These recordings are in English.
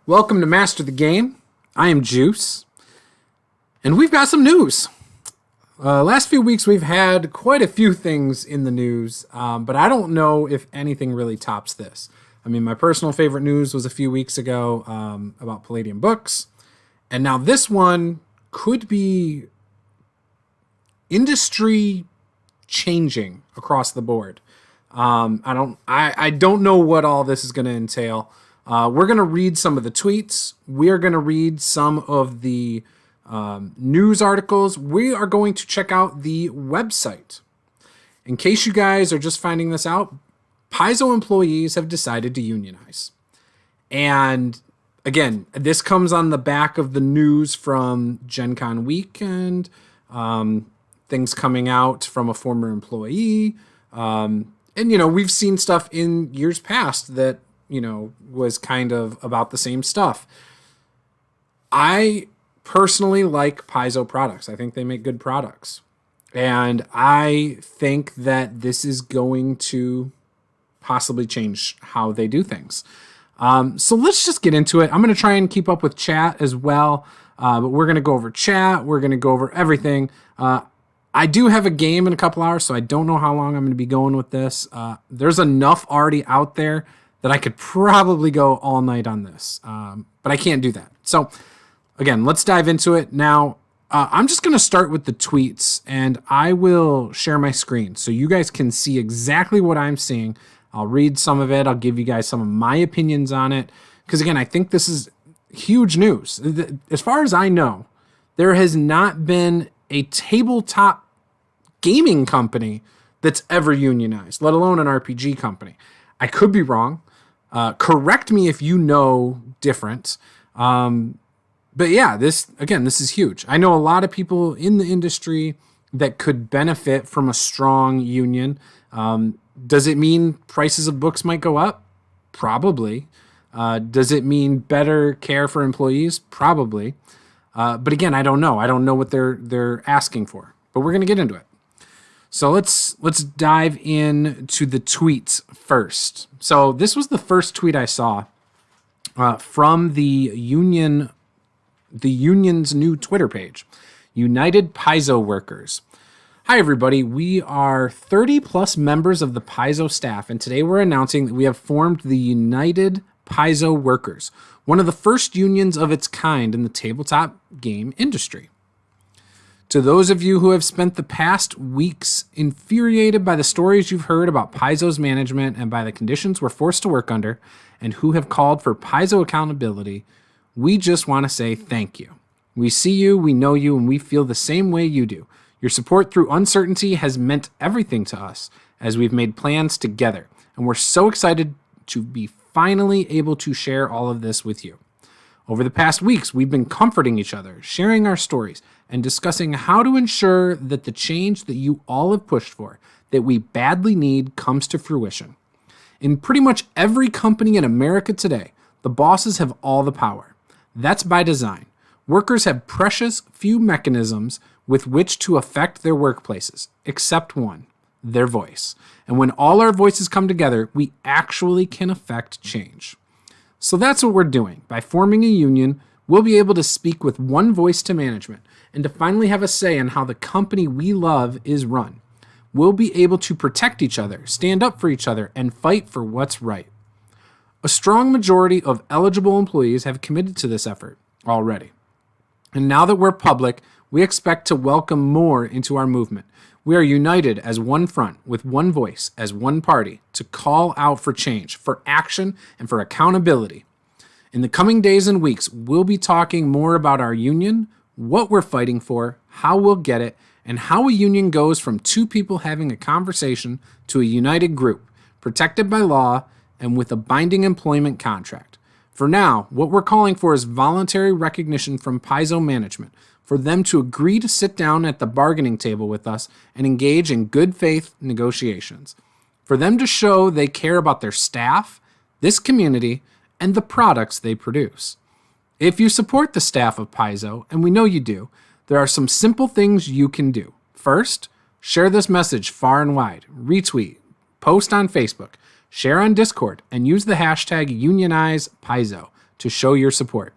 Welcome to Master the Game. I am Juce, and we've got some news. Last few weeks we've had quite a few things in the news, but I don't know if anything really tops this. I mean, my personal favorite news was a few weeks ago about Palladium Books, and now this one could be industry changing across the board. I don't know what all this is going to entail. We're going to read some of the tweets. We are going to read some of the news articles. We are going to check out the website. In case you guys are just finding this out, Paizo employees have decided to unionize. And again, this comes on the back of the news from Gen Con week and things coming out from a former employee. And, we've seen stuff in years past that was kind of about the same stuff. I personally like Paizo products. I think they make good products. And I think that this is going to possibly change how they do things. So let's just get into it. I'm going to try and keep up with chat as well. But we're going to go over chat. We're going to go over everything. I do have a game in a couple hours, so I don't know how long I'm going to be going with this. There's enough already out there that I could probably go all night on this, but I can't do that. So again, let's dive into it. Now, I'm just going to start with the tweets, and I will share my screen so you guys can see exactly what I'm seeing. I'll read some of it. I'll give you guys some of my opinions on it, because again, I think this is huge news. As far as I know, there has not been a tabletop gaming company that's ever unionized, let alone an RPG company. I could be wrong. Correct me if you know different. But yeah, this is huge. I know a lot of people in the industry that could benefit from a strong union. Does it mean prices of books might go up? Probably. Does it mean better care for employees? Probably. But again, I don't know. I don't know what they're asking for. But we're going to get into it. So let's dive into the tweets first. So this was the first tweet I saw from the union's new Twitter page, United Paizo Workers. Hi, everybody. We are 30 plus members of the Paizo staff, and today we're announcing that we have formed the United Paizo Workers, one of the first unions of its kind in the tabletop game industry. To those of you who have spent the past weeks infuriated by the stories you've heard about Paizo's management and by the conditions we're forced to work under, and who have called for Paizo accountability, we just want to say thank you. We see you, we know you, and we feel the same way you do. Your support through uncertainty has meant everything to us as we've made plans together, and we're so excited to be finally able to share all of this with you. Over the past weeks, we've been comforting each other, sharing our stories, and discussing how to ensure that the change that you all have pushed for, that we badly need, comes to fruition. In pretty much every company in America today, the bosses have all the power. That's by design. Workers have precious few mechanisms with which to affect their workplaces, except one, their voice. And when all our voices come together, we actually can affect change. So that's what we're doing. By forming a union, we'll be able to speak with one voice to management and to finally have a say on how the company we love is run. We'll be able to protect each other, stand up for each other, and fight for what's right. A strong majority of eligible employees have committed to this effort already. And now that we're public, we expect to welcome more into our movement. We are united as one front, with one voice, as one party, to call out for change, for action, and for accountability. In the coming days and weeks, we'll be talking more about our union, what we're fighting for, how we'll get it, and how a union goes from two people having a conversation to a united group, protected by law and with a binding employment contract. For now, what we're calling for is voluntary recognition from Paizo management, for them to agree to sit down at the bargaining table with us and engage in good faith negotiations. For them to show they care about their staff, this community, and the products they produce. If you support the staff of Paizo, and we know you do, there are some simple things you can do. First, share this message far and wide, retweet, post on Facebook, share on Discord, and use the hashtag Unionize Paizo to show your support.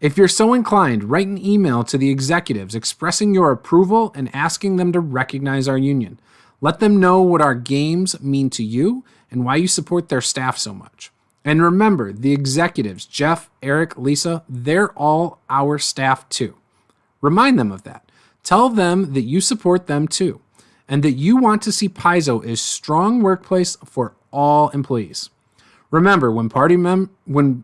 If you're so inclined, write an email to the executives expressing your approval and asking them to recognize our union. Let them know what our games mean to you and why you support their staff so much. And remember, the executives, Jeff, Eric, Lisa, they're all our staff too. Remind them of that. Tell them that you support them too, and that you want to see Paizo a strong workplace for all employees. Remember, when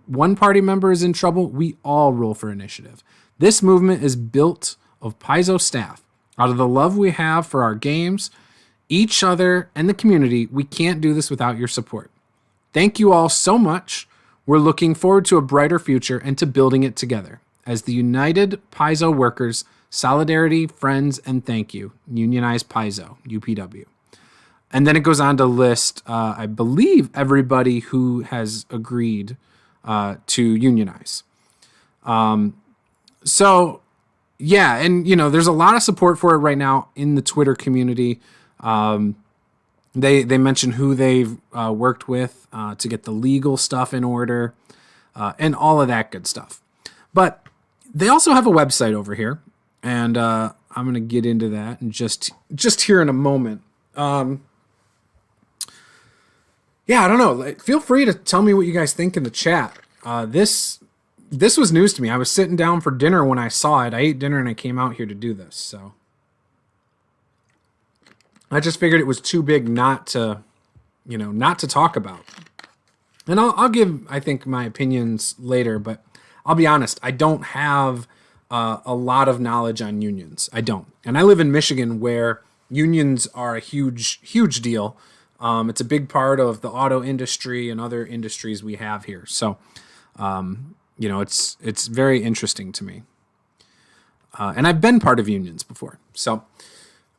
one party member is in trouble, we all roll for initiative. This movement is built of Paizo staff. Out of the love we have for our games, each other, and the community, we can't do this without your support. Thank you all so much. We're looking forward to a brighter future and to building it together. As the United Paizo Workers, solidarity, friends, and thank you. Unionize Paizo, UPW. And then it goes on to list, I believe, everybody who has agreed to unionize. So, yeah, and, there's a lot of support for it right now in the Twitter community. They mention who they've worked with to get the legal stuff in order and all of that good stuff. But they also have a website over here, and I'm going to get into that and just here in a moment. Yeah, I don't know. Feel free to tell me what you guys think in the chat. This was news to me. I was sitting down for dinner when I saw it. I ate dinner and I came out here to do this. So I just figured it was too big not to talk about. And I'll give, I think, my opinions later. But I'll be honest, I don't have a lot of knowledge on unions. I don't. And I live in Michigan, where unions are a huge, huge deal. It's a big part of the auto industry and other industries we have here. So, it's very interesting to me. And I've been part of unions before. So,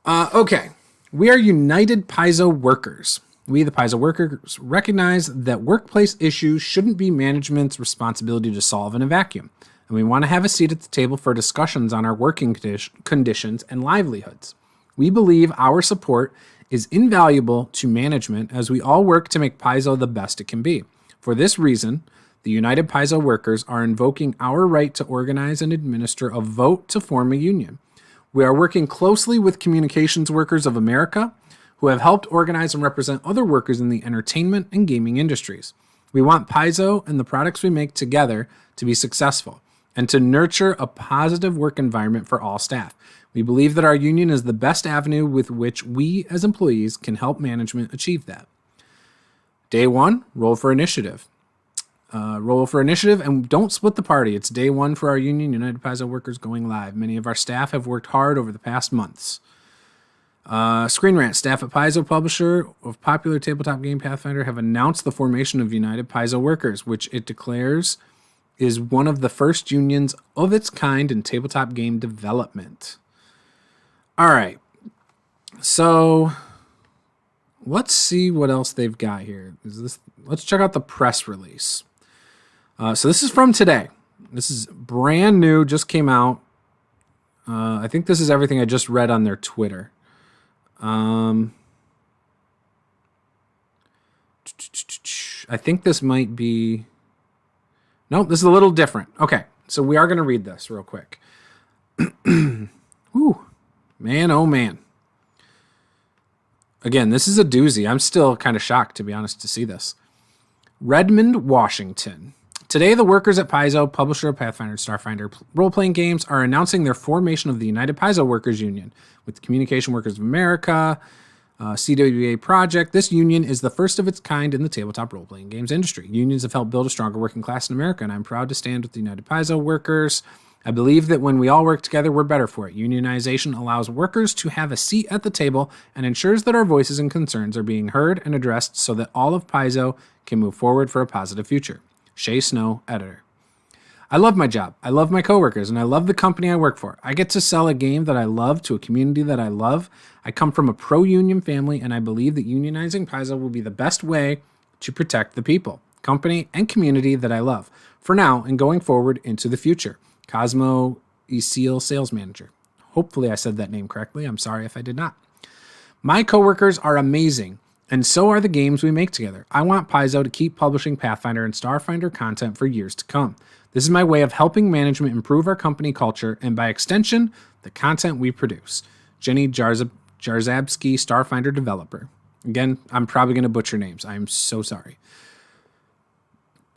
okay. We are United Paizo Workers. We, the Paizo Workers, recognize that workplace issues shouldn't be management's responsibility to solve in a vacuum. And we want to have a seat at the table for discussions on our working conditions and livelihoods. We believe our support is invaluable to management as we all work to make Paizo the best it can be. For this reason, the United Paizo Workers are invoking our right to organize and administer a vote to form a union. We are working closely with Communications Workers of America, who have helped organize and represent other workers in the entertainment and gaming industries. We want Paizo and the products we make together to be successful and to nurture a positive work environment for all staff. We believe that our union is the best avenue with which we as employees can help management achieve that. Day 1, roll for initiative. Roll for initiative and don't split the party. It's day 1 for our union, United Paizo Workers, going live. Many of our staff have worked hard over the past months. Screen Rant, staff at Paizo, publisher of popular tabletop game Pathfinder, have announced the formation of United Paizo Workers, which it declares is one of the first unions of its kind in tabletop game development. All right, so let's see what else they've got here. Let's check out the press release. So this is from today. This is brand new, just came out. I think this is everything I just read on their Twitter. I think this might be... Nope, this is a little different. Okay, so we are going to read this real quick. Whew. Man, oh man. Again, this is a doozy. I'm still kind of shocked, to be honest, to see this. Redmond, Washington. Today, the workers at Paizo, publisher of Pathfinder and Starfinder role-playing games, are announcing their formation of the United Paizo Workers Union with the Communication Workers of America, CWA project. This union is the first of its kind in the tabletop role-playing games industry. Unions have helped build a stronger working class in America, and I'm proud to stand with the United Paizo Workers. I believe that when we all work together, we're better for it. Unionization allows workers to have a seat at the table and ensures that our voices and concerns are being heard and addressed so that all of Paizo can move forward for a positive future. Shay Snow, editor. I love my job. I love my coworkers, and I love the company I work for. I get to sell a game that I love to a community that I love. I come from a pro-union family, and I believe that unionizing Paizo will be the best way to protect the people, company, and community that I love for now and going forward into the future. Cosmo Eseal, sales manager. Hopefully I said that name correctly. I'm sorry if I did not. My coworkers are amazing, And so are the games we make together. I want Paizo to keep publishing Pathfinder and Starfinder content for years to come. This is my way of helping management improve our company culture and, by extension, the content we produce. Jenny Jarzabski, Starfinder developer. Again, I'm probably going to butcher names. I am so sorry.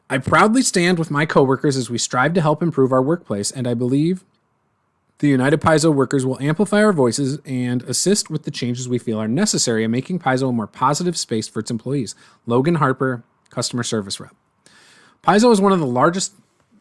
I proudly stand with my coworkers as we strive to help improve our workplace, and I believe the United Paizo workers will amplify our voices and assist with the changes we feel are necessary in making Paizo a more positive space for its employees. Logan Harper, customer service rep. Paizo is one of the largest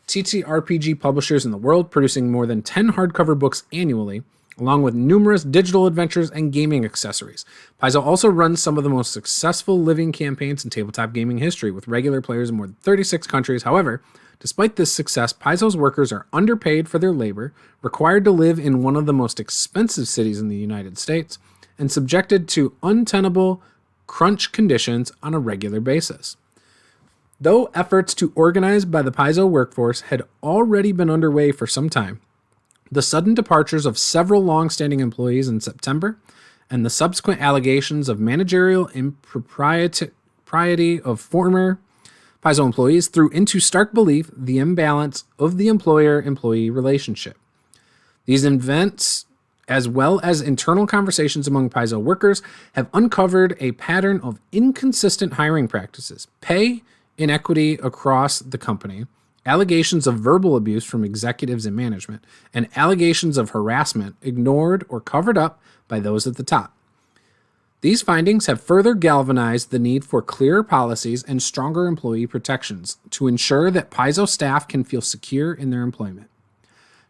TTRPG publishers in the world, producing more than 10 hardcover books annually, along with numerous digital adventures and gaming accessories. Paizo also runs some of the most successful living campaigns in tabletop gaming history, with regular players in more than 36 countries. However, despite this success, Paizo's workers are underpaid for their labor, required to live in one of the most expensive cities in the United States, and subjected to untenable crunch conditions on a regular basis. Though efforts to organize by the Paizo workforce had already been underway for some time, the sudden departures of several long-standing employees in September and the subsequent allegations of managerial impropriety of former Paizo employees threw into stark relief the imbalance of the employer-employee relationship. These events, as well as internal conversations among Paizo workers, have uncovered a pattern of inconsistent hiring practices, pay inequity across the company, allegations of verbal abuse from executives and management, and allegations of harassment ignored or covered up by those at the top. These findings have further galvanized the need for clearer policies and stronger employee protections to ensure that Paizo staff can feel secure in their employment.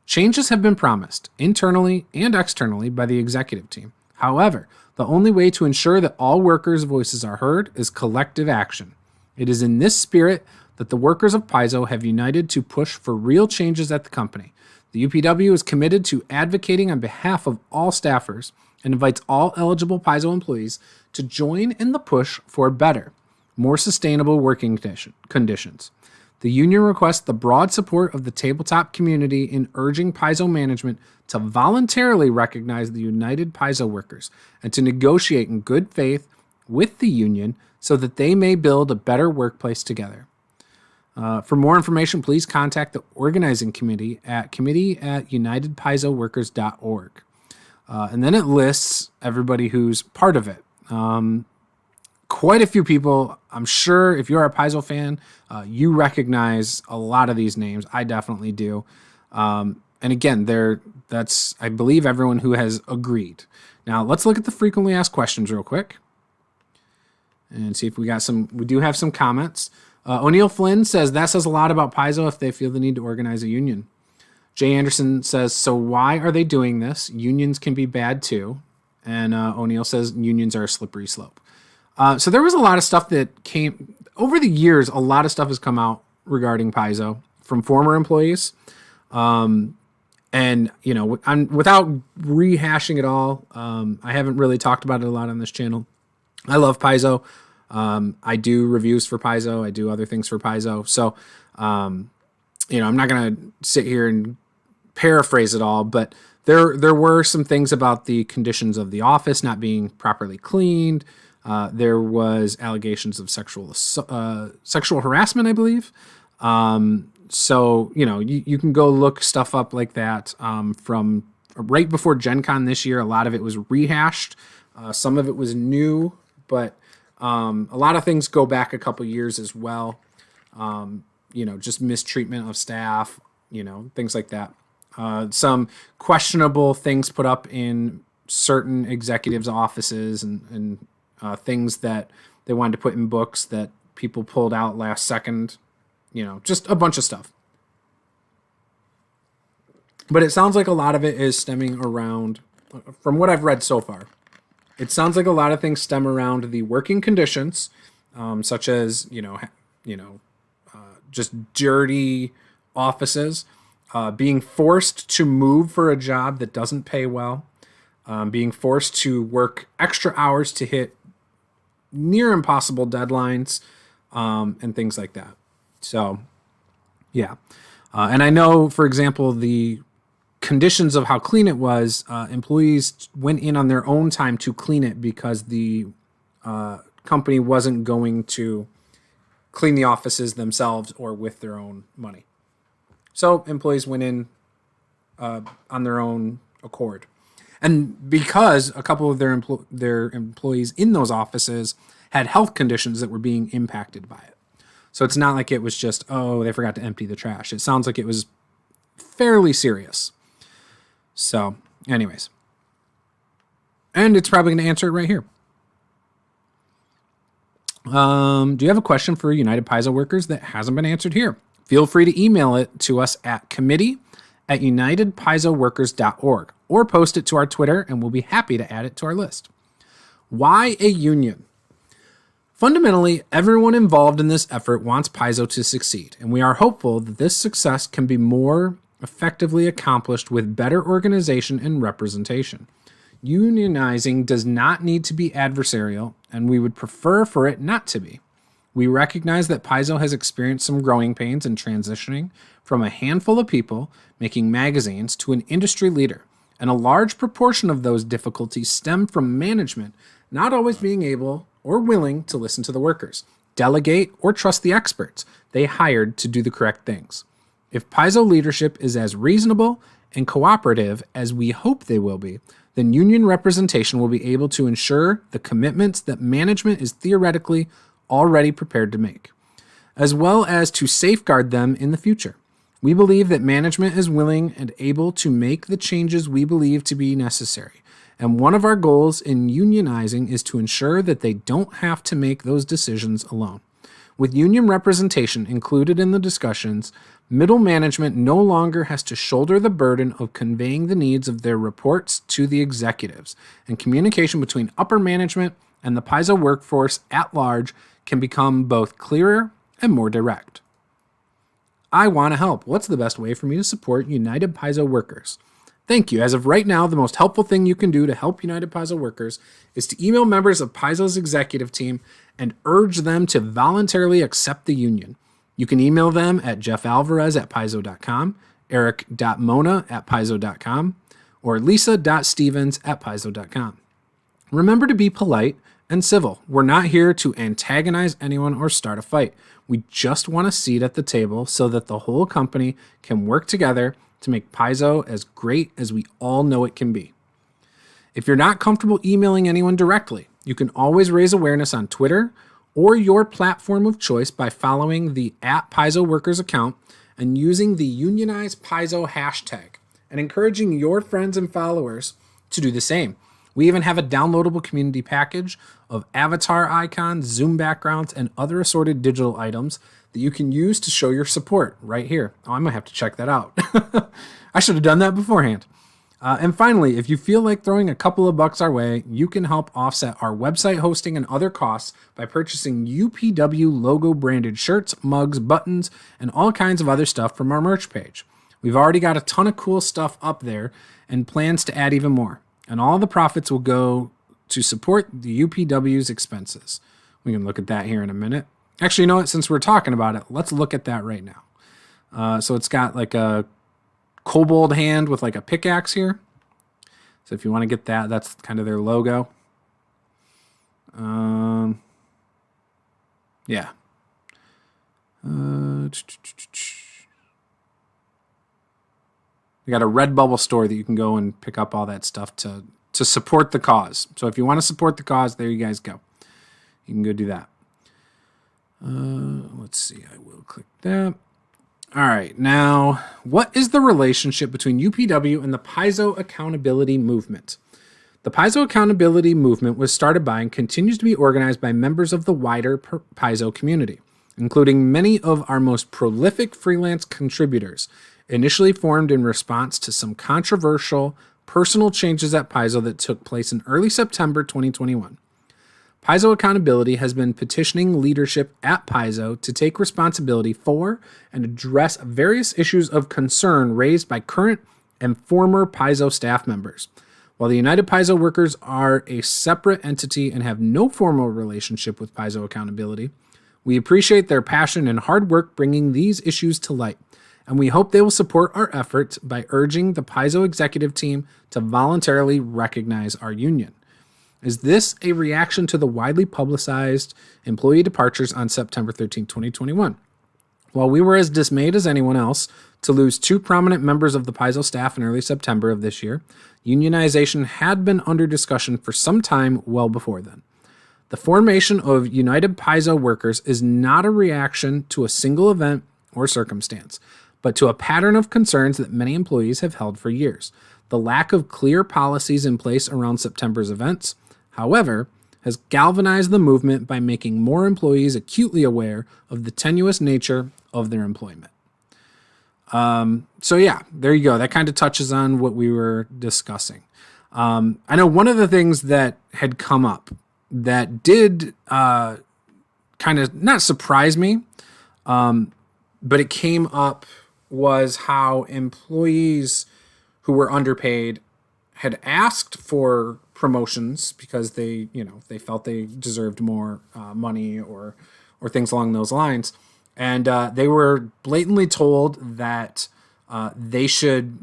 Changes have been promised, internally and externally, by the executive team. However, the only way to ensure that all workers' voices are heard is collective action. It is in this spirit that the workers of Paizo have united to push for real changes at the company. The UPW is committed to advocating on behalf of all staffers and invites all eligible Paizo employees to join in the push for better, more sustainable working conditions. The union requests the broad support of the tabletop community in urging Paizo management to voluntarily recognize the United Paizo workers and to negotiate in good faith with the union so that they may build a better workplace together. For more information, please contact the organizing committee at committee@unitedpaizoworkers.org. And then it lists everybody who's part of it. Quite a few people. I'm sure if you're a Paizo fan, you recognize a lot of these names. I definitely do. And again, that's, I believe, everyone who has agreed. Now, let's look at the frequently asked questions real quick and see if we do have some comments. O'Neill Flynn says, that says a lot about Paizo if they feel the need to organize a union. Jay Anderson says, so why are they doing this? Unions can be bad too. And O'Neill says, unions are a slippery slope. So there was a lot of stuff that came over the years. A lot of stuff has come out regarding Paizo from former employees. And, without rehashing it all, I haven't really talked about it a lot on this channel. I love Paizo. I do reviews for Paizo. I do other things for Paizo. So, I'm not going to sit here and paraphrase it all, but there were some things about the conditions of the office not being properly cleaned. There was allegations of sexual harassment, I believe. So, you can go look stuff up like that from right before Gen Con this year. A lot of it was rehashed. Some of it was new, but a lot of things go back a couple years as well. Just mistreatment of staff, things like that. Some questionable things put up in certain executives' offices and things that they wanted to put in books that people pulled out last second, just a bunch of stuff. But it sounds like a lot of it is stemming around, from what I've read so far, it sounds like a lot of things stem around the working conditions, such as, just dirty offices, being forced to move for a job that doesn't pay well, being forced to work extra hours to hit near impossible deadlines, and things like that. So, yeah. And I know, for example, the conditions of how clean it was, employees went in on their own time to clean it because the company wasn't going to clean the offices themselves or with their own money. So employees went in on their own accord. And because a couple of their employees in those offices had health conditions that were being impacted by it. So it's not like it was just, oh, they forgot to empty the trash. It sounds like it was fairly serious. So anyways. And it's probably going to answer it right here. Do you have a question for United Paizo workers that hasn't been answered here? Feel free to email it to us at committee@unitedpaizoworkers.org or post it to our Twitter and we'll be happy to add it to our list. Why a union? Fundamentally, everyone involved in this effort wants Paizo to succeed, and we are hopeful that this success can be more effectively accomplished with better organization and representation. Unionizing does not need to be adversarial, and we would prefer for it not to be. We recognize that Paizo has experienced some growing pains in transitioning from a handful of people making magazines to an industry leader, and a large proportion of those difficulties stem from management not always being able or willing to listen to the workers, delegate, or trust the experts they hired to do the correct things. If Paizo leadership is as reasonable and cooperative as we hope they will be, then union representation will be able to ensure the commitments that management is theoretically already prepared to make, as well as to safeguard them in the future. We believe that management is willing and able to make the changes we believe to be necessary, and one of our goals in unionizing is to ensure that they don't have to make those decisions alone. With union representation included in the discussions, middle management no longer has to shoulder the burden of conveying the needs of their reports to the executives, and communication between upper management and the Paizo workforce at large can become both clearer and more direct. I want to help. What's the best way for me to support United Paizo workers? Thank you. As of right now, the most helpful thing you can do to help United Paizo workers is to email members of Paizo's executive team and urge them to voluntarily accept the union. You can email them at jeffalvarez@paizo.com, eric.mona@paizo.com, or lisa.stevens@paizo.com. Remember to be polite and civil. We're not here to antagonize anyone or start a fight. We just want a seat at the table so that the whole company can work together to make Paizo as great as we all know it can be. If you're not comfortable emailing anyone directly, you can always raise awareness on Twitter or your platform of choice by following the @PaizoWorkers account and using the Unionize Paizo hashtag and encouraging your friends and followers to do the same. We even have a downloadable community package of avatar icons, Zoom backgrounds, and other assorted digital items that you can use to show your support right here. Oh, I might have to check that out. I should have done that beforehand. And finally, if you feel like throwing a couple of bucks our way, you can help offset our website hosting and other costs by purchasing UPW logo branded shirts, mugs, buttons, and all kinds of other stuff from our merch page. We've already got a ton of cool stuff up there and plans to add even more. And all the profits will go to support the UPW's expenses. We can look at that here in a minute. Actually, you know what? Since we're talking about it, let's look at that right now. So it's got like a kobold hand with like a pickaxe here. So if you want to get that, that's kind of their logo. Yeah. They got a Redbubble store that you can go and pick up all that stuff to support the cause. So if you want to support the cause, there you guys go. You can go do that. Let's see. I will click that. All right. Now, what is the relationship between UPW and the Paizo accountability movement? The Paizo accountability movement was started by and continues to be organized by members of the wider Paizo community, including many of our most prolific freelance contributors, initially formed in response to some controversial personal changes at Paizo that took place in early September 2021. Paizo Accountability has been petitioning leadership at Paizo to take responsibility for and address various issues of concern raised by current and former Paizo staff members. While the United Paizo workers are a separate entity and have no formal relationship with Paizo Accountability, we appreciate their passion and hard work bringing these issues to light, and we hope they will support our efforts by urging the Paizo executive team to voluntarily recognize our union. Is this a reaction to the widely publicized employee departures on September 13, 2021? While we were as dismayed as anyone else to lose 2 prominent members of the Paizo staff in early September of this year, unionization had been under discussion for some time well before then. The formation of United Paizo Workers is not a reaction to a single event or circumstance, but to a pattern of concerns that many employees have held for years. The lack of clear policies in place around September's events, however, has galvanized the movement by making more employees acutely aware of the tenuous nature of their employment. So yeah, there you go. That kind of touches on what we were discussing. I know one of the things that had come up that did kind of not surprise me, but it came up was how employees who were underpaid had asked for promotions because they felt they deserved more money or things along those lines. And they were blatantly told that they should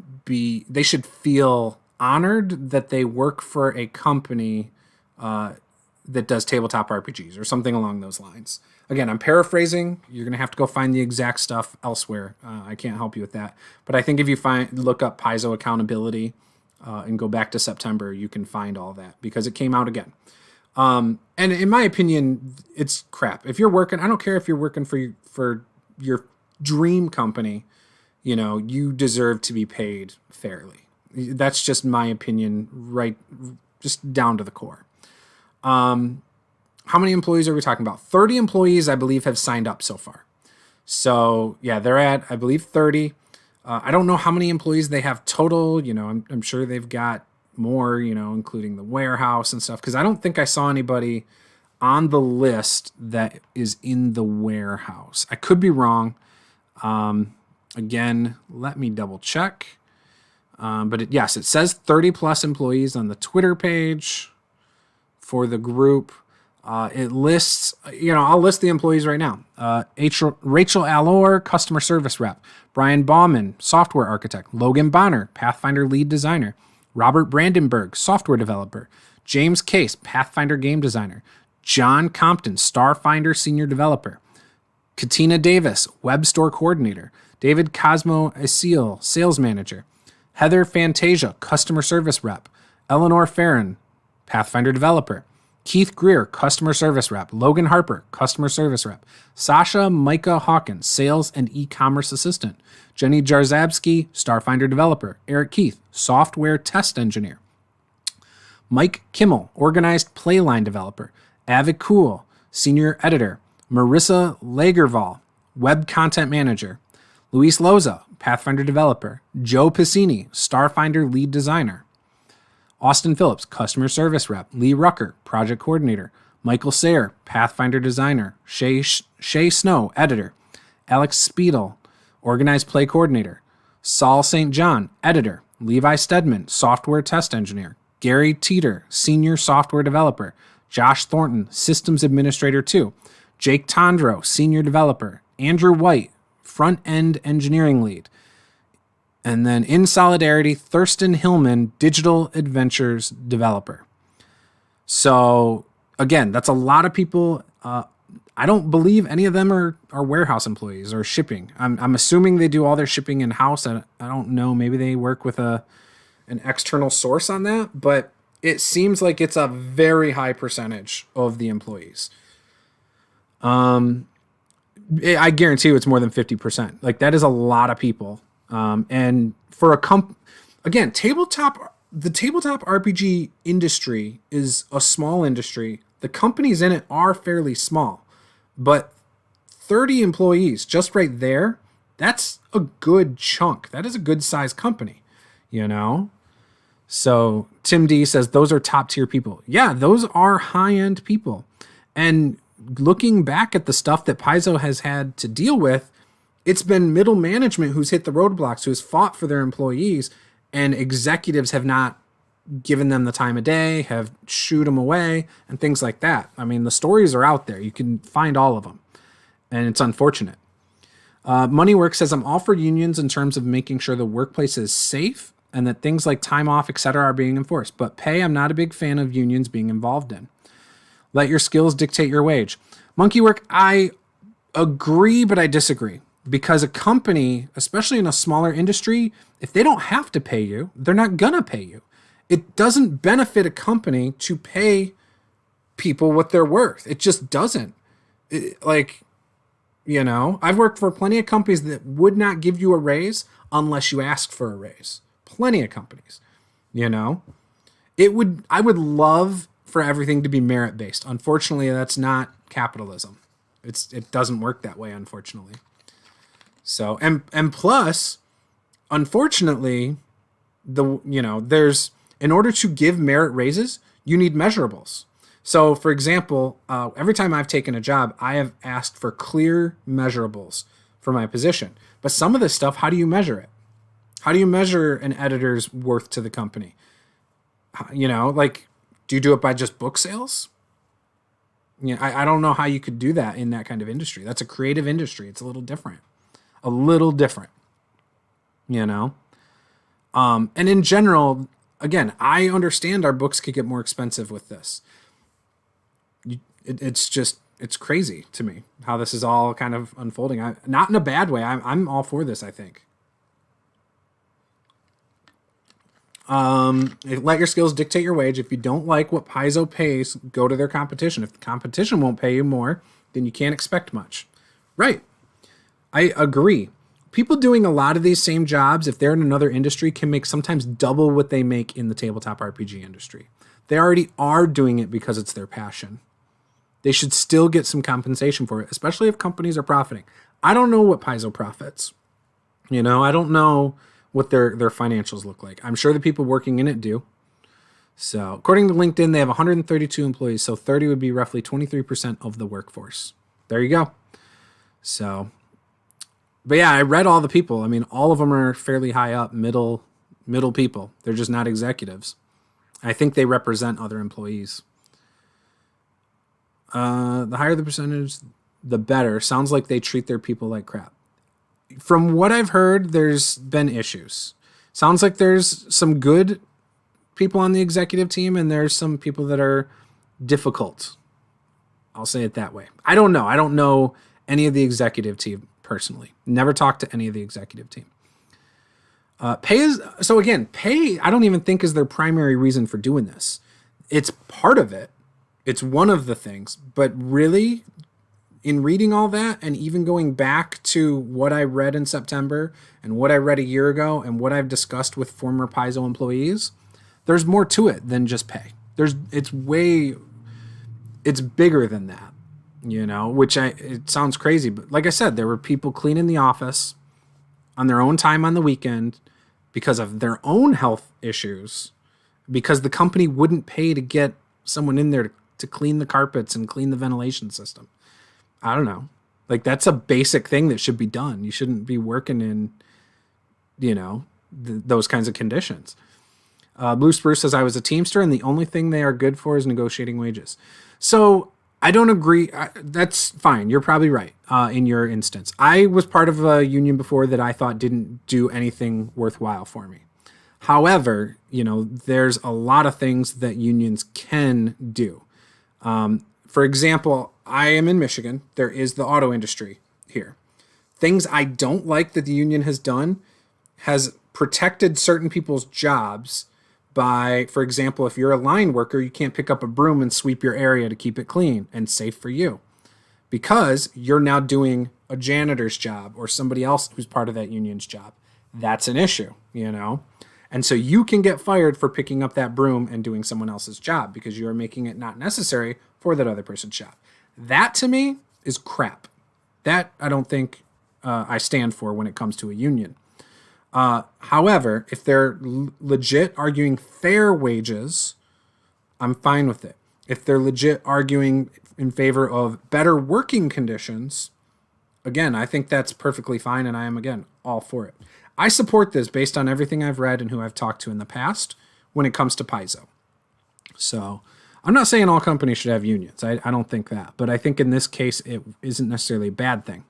feel honored that they work for a company that does tabletop RPGs or something along those lines. Again, I'm paraphrasing. You're going to have to go find the exact stuff elsewhere. I can't help you with that. But I think if you look up Paizo accountability and go back to September, you can find all that because it came out again. And in my opinion, it's crap. If you're working, I don't care if you're working for your dream company, you deserve to be paid fairly. That's just my opinion, right? Just down to the core. How many employees are we talking about? 30 employees, I believe, have signed up so far. So yeah, they're at, I believe, 30. I don't know how many employees they have total. I'm sure they've got more, including the warehouse and stuff. Because I don't think I saw anybody on the list that is in the warehouse. I could be wrong. Again, let me double check. But yes, it says 30 plus employees on the Twitter page for the group. It lists, I'll list the employees right now. Rachel Allor, customer service rep. Brian Bauman, software architect. Logan Bonner, Pathfinder lead designer. Robert Brandenburg, software developer. James Case, Pathfinder game designer. John Compton, Starfinder senior developer. Katina Davis, web store coordinator. David Cosmo Asil, sales manager. Heather Fantasia, customer service rep. Eleanor Farron, Pathfinder developer. Keith Greer, customer service rep. Logan Harper, customer service rep. Sasha Micah Hawkins, sales and e-commerce assistant. Jenny Jarzabski, Starfinder developer. Eric Keith, software test engineer. Mike Kimmel, organized playline developer. Avik Kuhl, senior editor. Marissa Lagerval, web content manager. Luis Loza, Pathfinder developer. Joe Piscini, Starfinder lead designer. Austin Phillips, customer service rep. Lee Rucker, project coordinator. Michael Sayre, Pathfinder designer. Shay Snow, editor. Alex Speedle, organized play coordinator. Saul St. John, editor. Levi Stedman, software test engineer. Gary Teeter, senior software developer. Josh Thornton, systems administrator 2. Jake Tondro, senior developer. Andrew White, front-end engineering lead. And then in solidarity, Thurston Hillman, digital adventures developer. So again, that's a lot of people. I don't believe any of them are warehouse employees or shipping. I'm assuming they do all their shipping in-house. I don't know. Maybe they work with an external source on that, but it seems like it's a very high percentage of the employees. I guarantee you it's more than 50%. Like that is a lot of people. And for again, the tabletop RPG industry is a small industry. The companies in it are fairly small, but 30 employees just right there, that's a good chunk. That is a good sized company, So Tim D says those are top tier people. Yeah, those are high end people. And looking back at the stuff that Paizo has had to deal with, it's been middle management who's hit the roadblocks, who has fought for their employees, and executives have not given them the time of day, have shooed them away, and things like that. I mean, the stories are out there. You can find all of them, and it's unfortunate. Moneywork says, I'm all for unions in terms of making sure the workplace is safe and that things like time off, etc., are being enforced. But pay, I'm not a big fan of unions being involved in. Let your skills dictate your wage. Monkey work, I agree, but I disagree. Because a company, especially in a smaller industry, if they don't have to pay you, they're not gonna pay you. It doesn't benefit a company to pay people what they're worth. It just doesn't. I've worked for plenty of companies that would not give you a raise unless you asked for a raise. Plenty of companies, I would love for everything to be merit based. Unfortunately, that's not capitalism. It doesn't work that way, unfortunately. So, and plus, unfortunately, there's, in order to give merit raises, you need measurables. So, for example, every time I've taken a job, I have asked for clear measurables for my position. But some of this stuff, how do you measure it? How do you measure an editor's worth to the company? Do you do it by just book sales? I don't know how you could do that in that kind of industry. That's a creative industry. It's a little different. And in general, again, I understand our books could get more expensive with this. It's crazy to me how this is all kind of unfolding. Not in a bad way. I'm all for this, I think. Let your skills dictate your wage. If you don't like what Paizo pays, go to their competition. If the competition won't pay you more, then you can't expect much. Right. I agree. People doing a lot of these same jobs, if they're in another industry, can make sometimes double what they make in the tabletop RPG industry. They already are doing it because it's their passion. They should still get some compensation for it, especially if companies are profiting. I don't know what Paizo profits. I don't know what their financials look like. I'm sure the people working in it do. So according to LinkedIn, they have 132 employees. So 30 would be roughly 23% of the workforce. There you go. So, but yeah, I read all the people. I mean, all of them are fairly high up, middle people. They're just not executives. I think they represent other employees. The higher the percentage, the better. Sounds like they treat their people like crap. From what I've heard, there's been issues. Sounds like there's some good people on the executive team, and there's some people that are difficult. I'll say it that way. I don't know. I don't know any of the executive team personally. Never talked to any of the executive team. Pay, I don't even think is their primary reason for doing this. It's part of it. It's one of the things. But really, in reading all that, and even going back to what I read in September and what I read a year ago and what I've discussed with former Paizo employees, there's more to it than just pay. It's bigger than that, it sounds crazy. But like I said, there were people cleaning the office on their own time on the weekend because of their own health issues, because the company wouldn't pay to get someone in there to clean the carpets and clean the ventilation system. I don't know. Like, that's a basic thing that should be done. You shouldn't be working in, those kinds of conditions. Blue Spruce says, I was a Teamster, and the only thing they are good for is negotiating wages. So I don't agree. That's fine. You're probably right in your instance. I was part of a union before that I thought didn't do anything worthwhile for me. However, there's a lot of things that unions can do. For example, I am in Michigan. There is the auto industry here. Things I don't like that the union has done has protected certain people's jobs by, for example, if you're a line worker, you can't pick up a broom and sweep your area to keep it clean and safe for you because you're now doing a janitor's job or somebody else who's part of that union's job. That's an issue, And so you can get fired for picking up that broom and doing someone else's job because you are making it not necessary for that other person's job. That, to me, is crap. That I don't think I stand for when it comes to a union. However, if they're legit arguing fair wages, I'm fine with it. If they're legit arguing in favor of better working conditions, again, I think that's perfectly fine, and I am, again, all for it. I support this based on everything I've read and who I've talked to in the past when it comes to Paizo. So I'm not saying all companies should have unions. I don't think that. But I think in this case, it isn't necessarily a bad thing.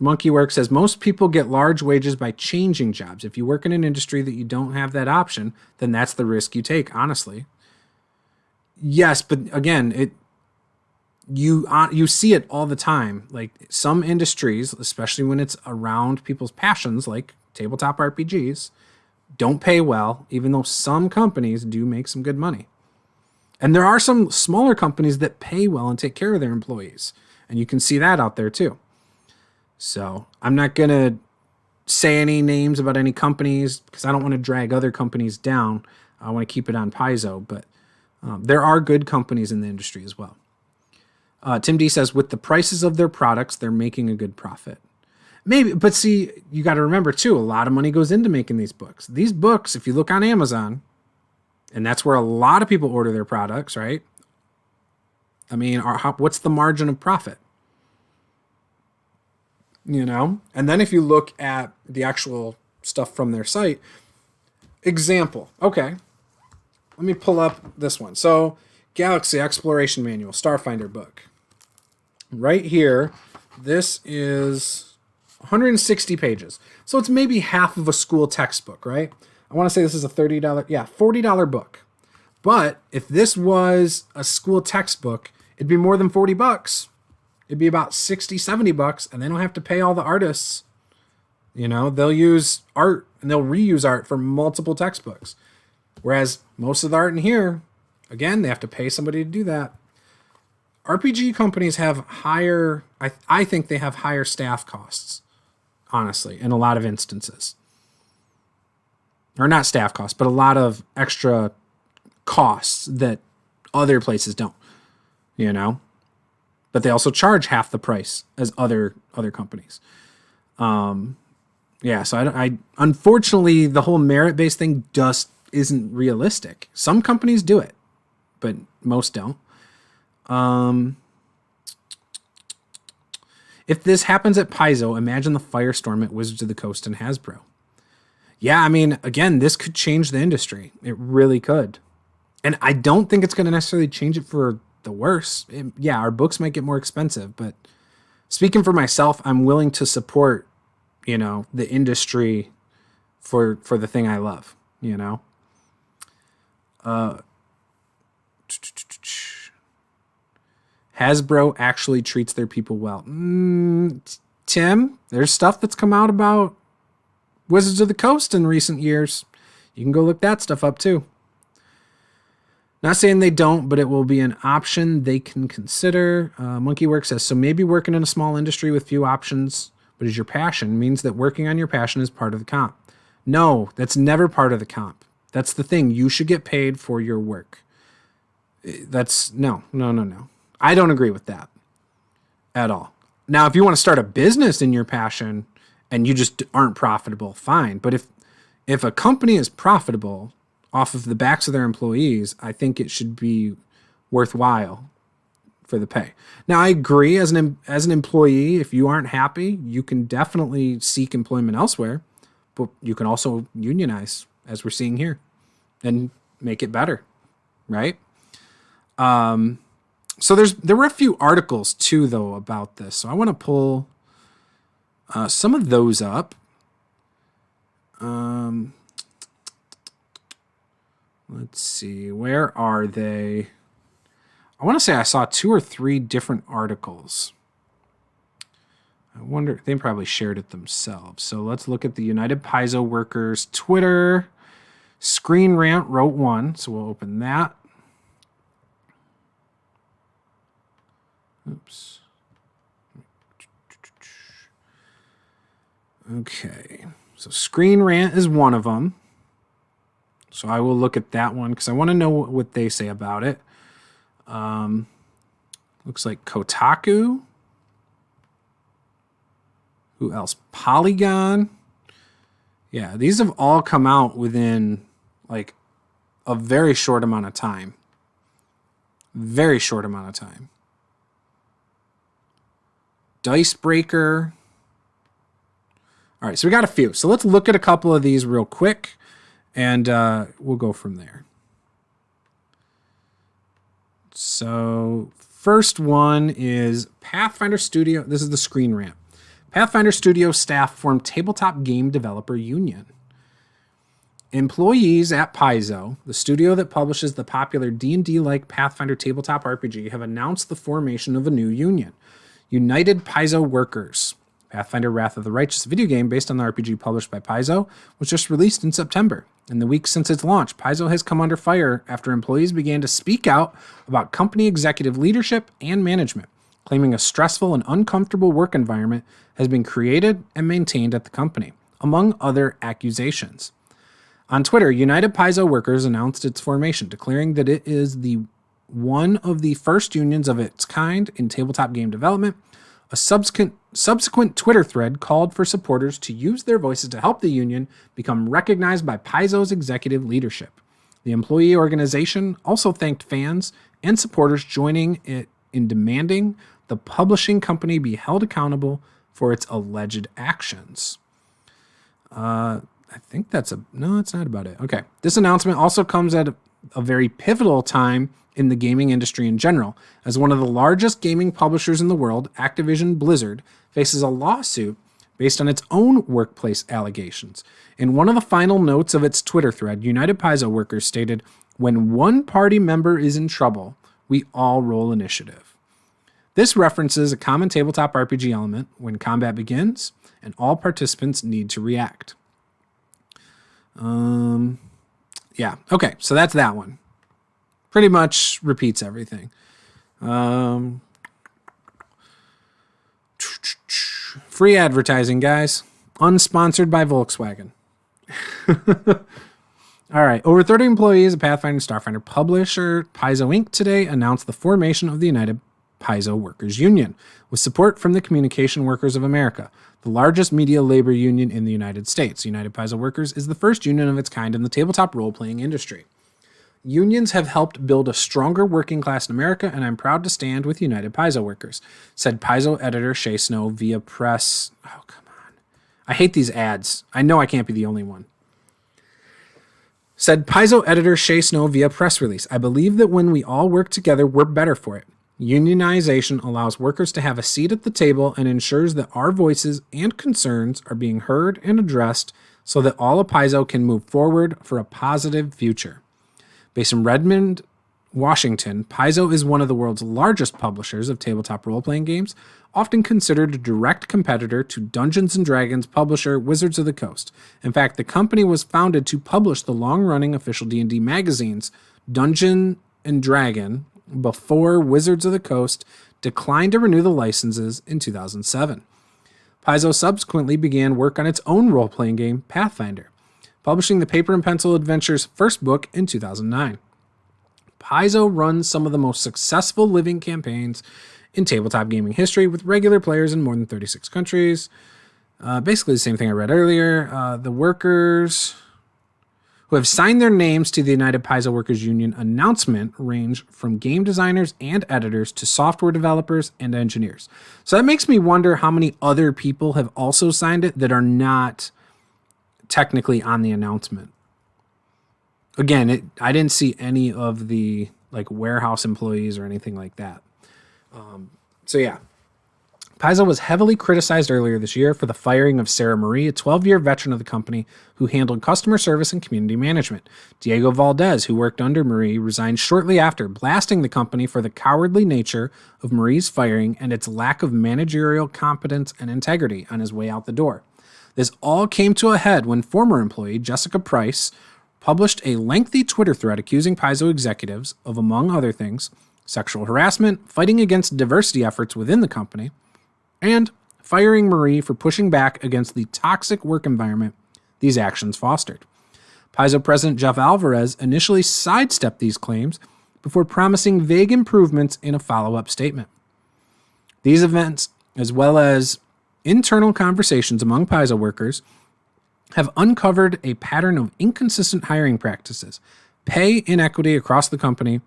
Monkey Work says, most people get large wages by changing jobs. If you work in an industry that you don't have that option, then that's the risk you take, honestly. Yes, but again, you see it all the time. Like some industries, especially when it's around people's passions, like tabletop RPGs, don't pay well, even though some companies do make some good money. And there are some smaller companies that pay well and take care of their employees. And you can see that out there too. So I'm not going to say any names about any companies because I don't want to drag other companies down. I want to keep it on Paizo, but there are good companies in the industry as well. Tim D says, with the prices of their products, they're making a good profit. Maybe, but see, you got to remember too, a lot of money goes into making these books. These books, if you look on Amazon, and that's where a lot of people order their products, right? I mean, what's the margin of profit? You know? And then if you look at the actual stuff from their site, example, okay, let me pull up this one. So, Galaxy Exploration Manual, Starfinder book. Right here, this is 160 pages. So it's maybe half of a school textbook, right? I want to say this is a $40 book. But if this was a school textbook, it'd be more than $40. It'd be about $60-$70, and they don't have to pay all the artists. You know, they'll use art and they'll reuse art for multiple textbooks. Whereas most of the art in here, again, they have to pay somebody to do that. RPG companies have higher, I think they have higher staff costs, honestly, in a lot of instances. Or not staff costs, but a lot of extra costs that other places don't, you know? But they also charge half the price as other companies. Yeah, so I unfortunately, the whole merit-based thing just isn't realistic. Some companies do it, but most don't. If this happens at Paizo, imagine the firestorm at Wizards of the Coast and Hasbro. Yeah, I mean, again, this could change the industry. It really could. And I don't think it's going to necessarily change it for the worse. Yeah, our books might get more expensive, but speaking for myself, I'm willing to support, you know, the industry for the thing I love, you know? Hasbro actually treats their people well. Tim, there's stuff that's come out about Wizards of the Coast in recent years. You can go look that stuff up too. Not saying they don't, but it will be an option they can consider. Monkey Work says, so maybe working in a small industry with few options, but is your passion, means that working on your passion is part of the comp. No, that's never part of the comp. That's the thing. You should get paid for your work. No. I don't agree with that at all. Now, if you want to start a business in your passion and you just aren't profitable, fine. But if a company is profitable off of the backs of their employees, I think it should be worthwhile for the pay. Now, I agree as an employee, if you aren't happy, you can definitely seek employment elsewhere, but you can also unionize, as we're seeing here, and make it better, right? So there were a few articles too, though, about this. So I want to pull some of those up. Let's see, where are they? I want to say I saw 2 or 3 different articles. I wonder, they probably shared it themselves. So let's look at the United Paizo Workers Twitter. Screen Rant wrote one, so we'll open that. Oops. Okay, so Screen Rant is one of them. So I will look at that one because I want to know what they say about it. Looks like Kotaku. Who else? Polygon. Yeah, these have all come out within like a very short amount of time. Very short amount of time. Dicebreaker. All right, so we got a few. So let's look at a couple of these real quick, and we'll go from there. So first one is Pathfinder Studio. This is the Screen Rant. Pathfinder Studio staff formed Tabletop Game Developer Union. Employees at Paizo, the studio that publishes the popular D&D-like Pathfinder Tabletop RPG, have announced the formation of a new union, United Paizo Workers. Pathfinder Wrath of the Righteous video game based on the RPG published by Paizo was just released in September. In the weeks since its launch, Paizo has come under fire after employees began to speak out about company executive leadership and management, claiming a stressful and uncomfortable work environment has been created and maintained at the company, among other accusations. On Twitter, United Paizo Workers announced its formation, declaring that it is one of the first unions of its kind in tabletop game development. A subsequent Twitter thread called for supporters to use their voices to help the union become recognized by Paizo's executive leadership. The employee organization also thanked fans and supporters joining it in demanding the publishing company be held accountable for its alleged actions. I think no, that's not about it. Okay. This announcement also comes at a very pivotal time in the gaming industry in general, as one of the largest gaming publishers in the world, Activision Blizzard, faces a lawsuit based on its own workplace allegations. In one of the final notes of its Twitter thread, United Paizo Workers stated, "When one party member is in trouble, we all roll initiative." This references a common tabletop RPG element when combat begins, and all participants need to react. Yeah, okay, so that's that one. Pretty much repeats everything. Free advertising, guys. Unsponsored by Volkswagen. All right. Over 30 employees of Pathfinder and Starfinder publisher Paizo Inc. today announced the formation of the United Paizo Workers Union, with support from the Communication Workers of America, the largest media labor union in the United States. United Paizo Workers is the first union of its kind in the tabletop role-playing industry. Unions have helped build a stronger working class in America, and I'm proud to stand with United Paizo Workers, said Paizo editor Shay Snow via press. Oh, come on. I hate these ads. I know I can't be the only one. Said Paizo editor Shay Snow via press release. I believe that when we all work together, we're better for it. Unionization allows workers to have a seat at the table and ensures that our voices and concerns are being heard and addressed so that all of Paizo can move forward for a positive future. Based in Redmond, Washington, Paizo is one of the world's largest publishers of tabletop role-playing games, often considered a direct competitor to Dungeons & Dragons publisher Wizards of the Coast. In fact, the company was founded to publish the long-running official D&D magazines Dungeon & Dragon before Wizards of the Coast declined to renew the licenses in 2007. Paizo subsequently began work on its own role-playing game, Pathfinder, publishing the Paper and Pencil Adventures first book in 2009. Paizo runs some of the most successful living campaigns in tabletop gaming history, with regular players in more than 36 countries. Basically the same thing I read earlier. The workers who have signed their names to the United Paizo Workers Union announcement range from game designers and editors to software developers and engineers. So that makes me wonder how many other people have also signed it that are not technically on the announcement. Again, I didn't see any of the warehouse employees or anything like that. So yeah, Paizo was heavily criticized earlier this year for the firing of Sarah Marie, a 12-year veteran of the company who handled customer service and community management. Diego Valdez, who worked under Marie, resigned shortly after, blasting the company for the cowardly nature of Marie's firing and its lack of managerial competence and integrity on his way out the door. This all came to a head when former employee Jessica Price published a lengthy Twitter thread accusing Paizo executives of, among other things, sexual harassment, fighting against diversity efforts within the company, and firing Marie for pushing back against the toxic work environment these actions fostered. Paizo President Jeff Alvarez initially sidestepped these claims before promising vague improvements in a follow-up statement. These events, as well as internal conversations among Paizo workers, have uncovered a pattern of inconsistent hiring practices, pay inequity across the company,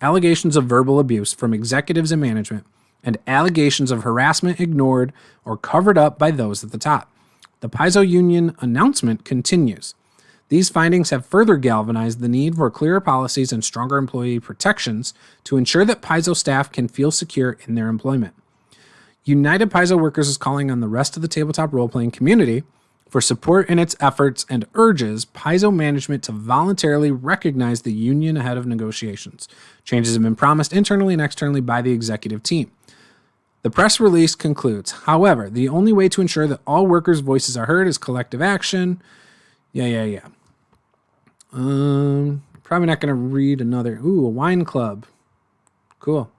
allegations of verbal abuse from executives and management, and allegations of harassment ignored or covered up by those at the top. The Paizo Union announcement continues. These findings have further galvanized the need for clearer policies and stronger employee protections to ensure that Paizo staff can feel secure in their employment. United Paizo Workers is calling on the rest of the tabletop role-playing community for support in its efforts and urges Paizo management to voluntarily recognize the union ahead of negotiations. Changes have been promised internally and externally by the executive team. The press release concludes, however, the only way to ensure that all workers' voices are heard is collective action. Yeah. Probably not going to read another. Ooh, a wine club. Cool.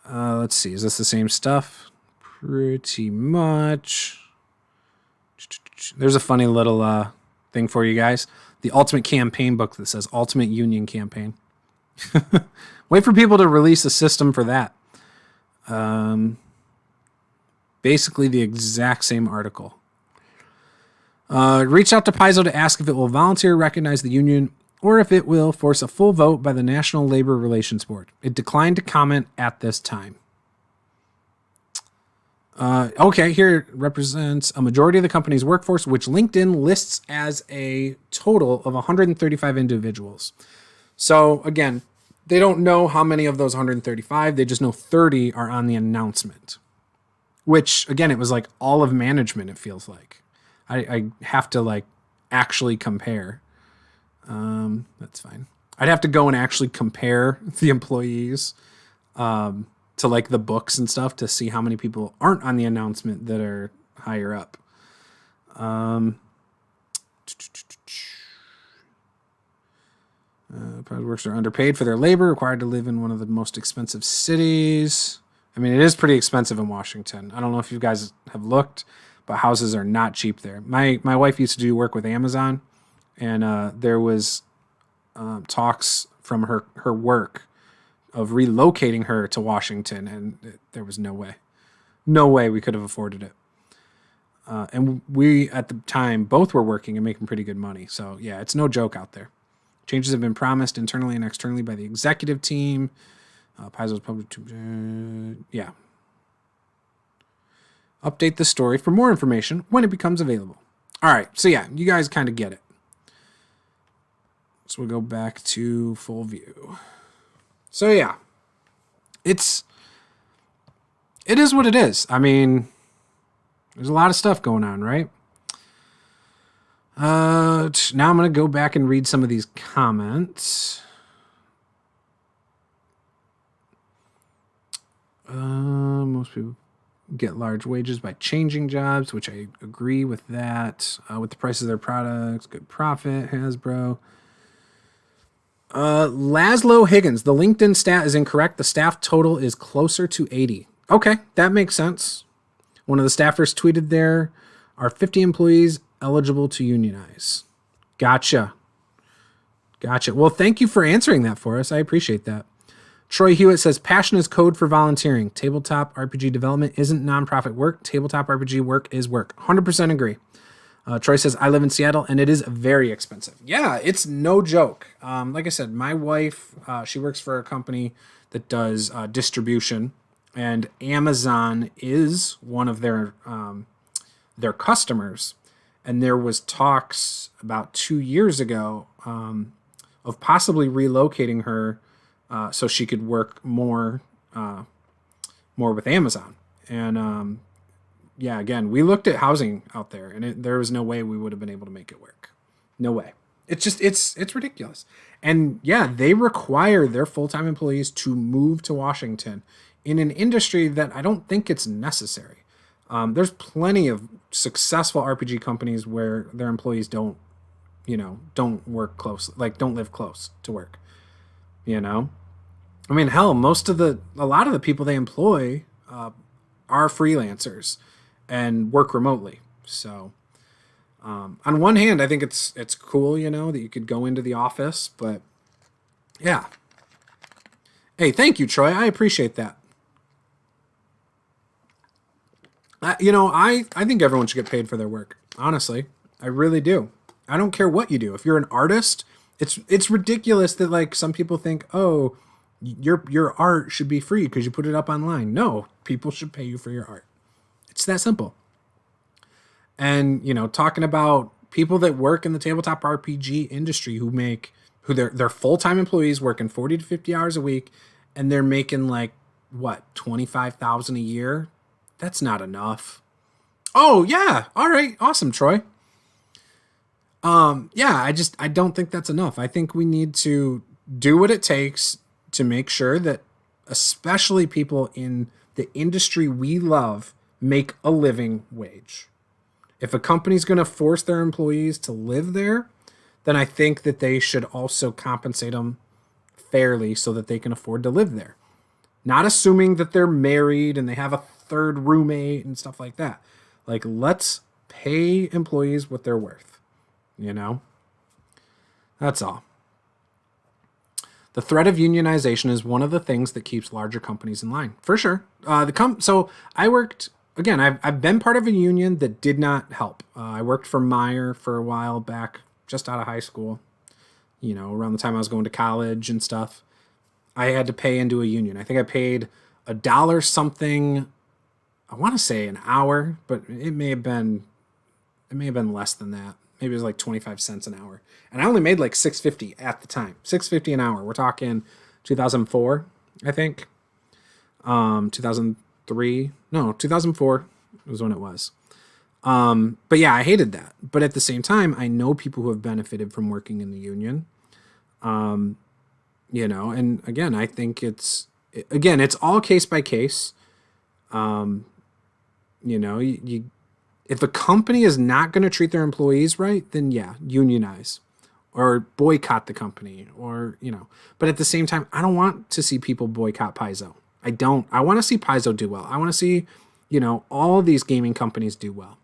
Let's see. Is this the same stuff? Pretty much. There's a funny little thing for you guys. The Ultimate Campaign book that says Ultimate Union Campaign. Wait for people to release a system for that. Basically the exact same article. Reach out to Paizo to ask if it will voluntarily recognize the union or if it will force a full vote by the National Labor Relations Board. It declined to comment at this time. Okay, here it represents a majority of the company's workforce, which LinkedIn lists as a total of 135 individuals. So again, they don't know how many of those 135. They just know 30 are on the announcement, which again, it was like all of management. It feels like I have to like actually compare. That's fine. I'd have to go and actually compare the employees, to like the books and stuff to see how many people aren't on the announcement that are higher up. Private workers are underpaid for their labor, required to live in one of the most expensive cities. I mean, it is pretty expensive in Washington. I don't know if you guys have looked, but houses are not cheap there. My wife used to do work with Amazon, and there was talks from her work of relocating her to Washington, and there was no way we could have afforded it. And we, at the time, both were working and making pretty good money. So, yeah, it's no joke out there. Changes have been promised internally and externally by the executive team. Paizo's public... yeah. Update the story for more information when it becomes available. All right, so yeah, you guys kind of get it. So we'll go back to full view. So yeah, it is what it is. I mean, there's a lot of stuff going on, right? Now I'm going to go back and read some of these comments. Most people get large wages by changing jobs, which I agree with that. With the price of their products, good profit, Hasbro. Laszlo Higgins, the LinkedIn stat is incorrect. The staff total is closer to 80. Okay, that makes sense. One of the staffers tweeted there are 50 employees eligible to unionize. Gotcha. Well, thank you for answering that for us. I appreciate that. Troy Hewitt says, passion is code for volunteering. Tabletop RPG development isn't nonprofit work. Tabletop RPG work is work. 100% agree. Troy says, I live in Seattle, and it is very expensive. Yeah, it's no joke. Like I said, my wife, she works for a company that does distribution, and Amazon is one of their customers. And there was talks about 2 years ago of possibly relocating her so she could work more with Amazon. And yeah, again, we looked at housing out there, and there was no way we would have been able to make it work. No way. It's just it's ridiculous. And yeah, they require their full-time employees to move to Washington in an industry that I don't think it's necessary. There's plenty of successful RPG companies where their employees don't work close, like don't live close to work. I mean, hell, a lot of the people they employ are freelancers and work remotely. So, on one hand, I think it's cool, that you could go into the office, but yeah. Hey, thank you, Troy. I appreciate that. I think everyone should get paid for their work. Honestly, I really do. I don't care what you do. If you're an artist, it's ridiculous that like some people think, oh, your art should be free because you put it up online. No, people should pay you for your art. It's that simple. And talking about people that work in the tabletop RPG industry who they're full-time employees working 40 to 50 hours a week, and they're making like what, $25,000 a year. that's not enough. Oh, yeah. All right. Awesome, Troy. Yeah, I don't think that's enough. I think we need to do what it takes to make sure that especially people in the industry we love make a living wage. If a company's going to force their employees to live there, then I think that they should also compensate them fairly so that they can afford to live there. Not assuming that they're married and they have a third roommate and stuff like that. Like, let's pay employees what they're worth, you know? That's all. The threat of unionization is one of the things that keeps larger companies in line, for sure. So I worked, again, I've been part of a union that did not help. I worked for Meyer for a while back, just out of high school, you know, around the time I was going to college and stuff. I had to pay into a union. I think I paid $1 something, I want to say an hour, but it may have been less than that. Maybe it was like 25 cents an hour. And I only made like $6.50 at the time. $6.50 an hour. We're talking 2004, I think. 2003. No, 2004 was when it was. But yeah, I hated that. But at the same time, I know people who have benefited from working in the union. You know, and again, I think it's all case by case. You know, if a company is not going to treat their employees right, then yeah, unionize or boycott the company or, you know, but at the same time, I don't want to see people boycott Paizo. I don't. I want to see Paizo do well. I want to see, you know, all these gaming companies do well.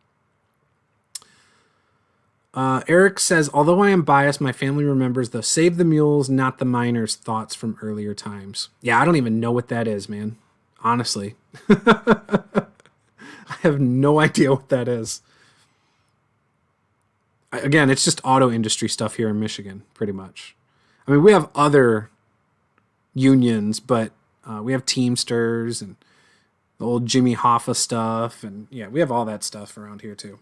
Eric says, although I am biased, my family remembers the save the mules, not the miners thoughts from earlier times. Yeah, I don't even know what that is, man. Honestly. I have no idea what that is. Again, it's just auto industry stuff here in Michigan, pretty much. I mean, we have other unions, but we have Teamsters and the old Jimmy Hoffa stuff. And yeah, we have all that stuff around here too.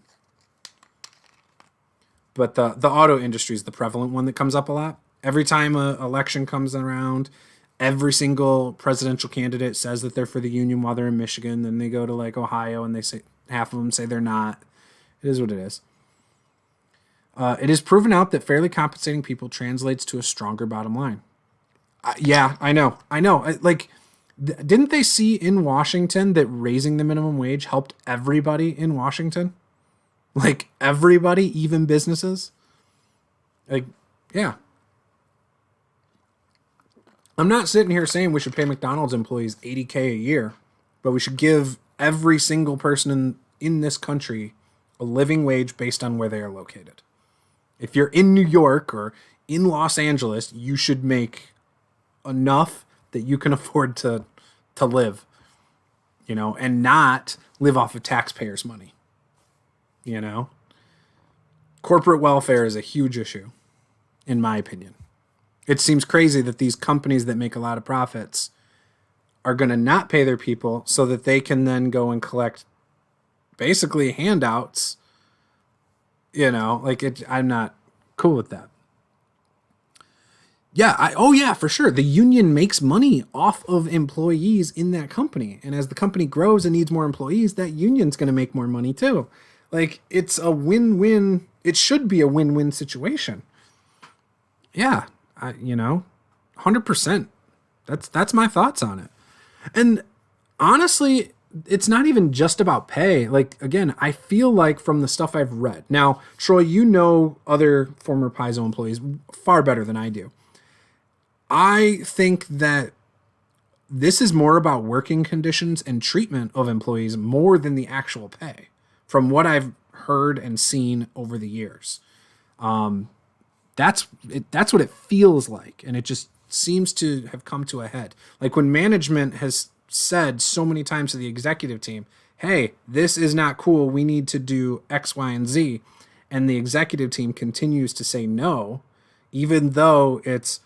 But the auto industry is the prevalent one that comes up a lot. Every time an election comes around, every single presidential candidate says that they're for the union while they're in Michigan. Then they go to like Ohio and they say half of them say they're not. It is what it is. It is proven out that fairly compensating people translates to a stronger bottom line. Yeah, I know. Didn't they see in Washington that raising the minimum wage helped everybody in Washington? Like everybody, even businesses? Like, yeah. I'm not sitting here saying we should pay McDonald's employees $80K a year, but we should give every single person in this country a living wage based on where they are located. If you're in New York or in Los Angeles, you should make enough that you can afford to live, you know, and not live off of taxpayers' money. You know, corporate welfare is a huge issue, in my opinion. It seems crazy that these companies that make a lot of profits are going to not pay their people so that they can then go and collect basically handouts. You know, like I'm not cool with that. Yeah, for sure. The union makes money off of employees in that company. And as the company grows and needs more employees, that union's going to make more money too. Like, it's a win-win. It should be a win-win situation. Yeah, 100%. That's my thoughts on it. And honestly, it's not even just about pay. Like, again, I feel like from the stuff I've read. Now, Troy, you know other former Paizo employees far better than I do. I think that this is more about working conditions and treatment of employees more than the actual pay, from what I've heard and seen over the years. That's what it feels like, and it just seems to have come to a head. Like when management has said so many times to the executive team, hey, this is not cool, we need to do X, Y, and Z, and the executive team continues to say no, even though it's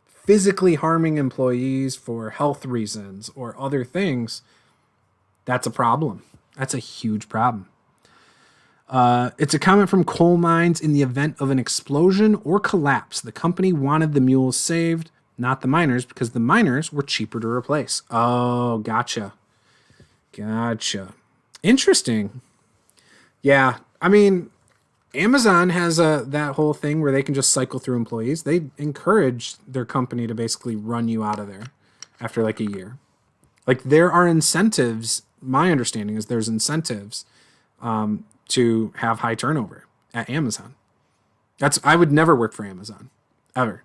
physically harming employees for health reasons or other things, that's a problem. That's a huge problem. It's a comment from Coal Mines. In the event of an explosion or collapse, the company wanted the mules saved, not the miners, because the miners were cheaper to replace. Oh, gotcha. Gotcha. Interesting. Yeah. I mean, Amazon has that whole thing where they can just cycle through employees. They encourage their company to basically run you out of there after like a year. Like there are incentives. My understanding is there's incentives to have high turnover at Amazon. I would never work for Amazon ever.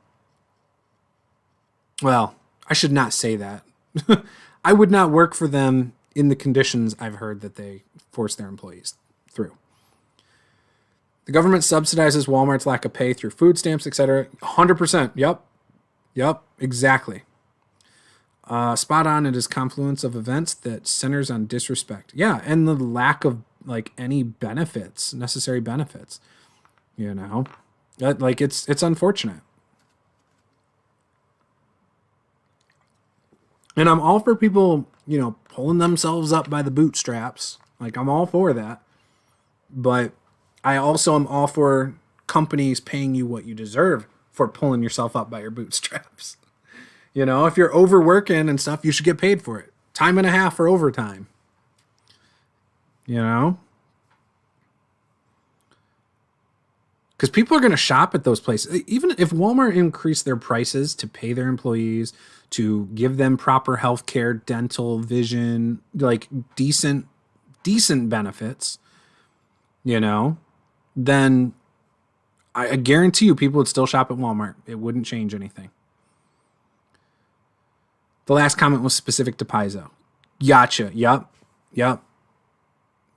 Well, I should not say that. I would not work for them in the conditions I've heard that they force their employees through. The government subsidizes Walmart's lack of pay through food stamps, etc. 100%. Yep. Exactly. Spot on. It is confluence of events that centers on disrespect. Yeah, and the lack of like any benefits, necessary benefits. You know, like it's unfortunate. And I'm all for people, pulling themselves up by the bootstraps. Like I'm all for that. But I also am all for companies paying you what you deserve for pulling yourself up by your bootstraps. If you're overworking and stuff, you should get paid for it. Time and a half for overtime. Because people are going to shop at those places. Even if Walmart increased their prices to pay their employees, to give them proper health care, dental, vision, like decent benefits, then I guarantee you people would still shop at Walmart. It wouldn't change anything. The last comment was specific to Paizo. Gotcha. Yep. Yeah.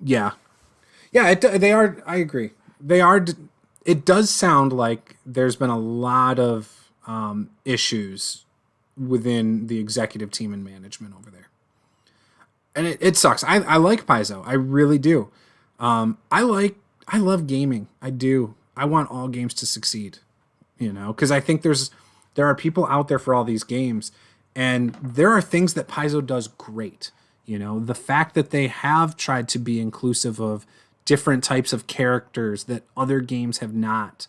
They are. I agree. They are. It does sound like there's been a lot of issues within the executive team and management over there, and it sucks. I like Paizo. I really do. I love gaming. I do. I want all games to succeed. Because I think there are people out there for all these games. And there are things that Paizo does great. The fact that they have tried to be inclusive of different types of characters that other games have not.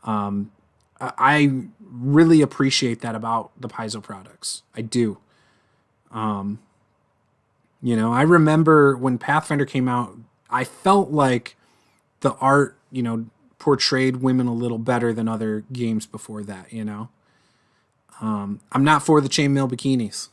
I really appreciate that about the Paizo products. I do. I remember when Pathfinder came out, I felt like the art, portrayed women a little better than other games before that, I'm not for the chainmail bikinis,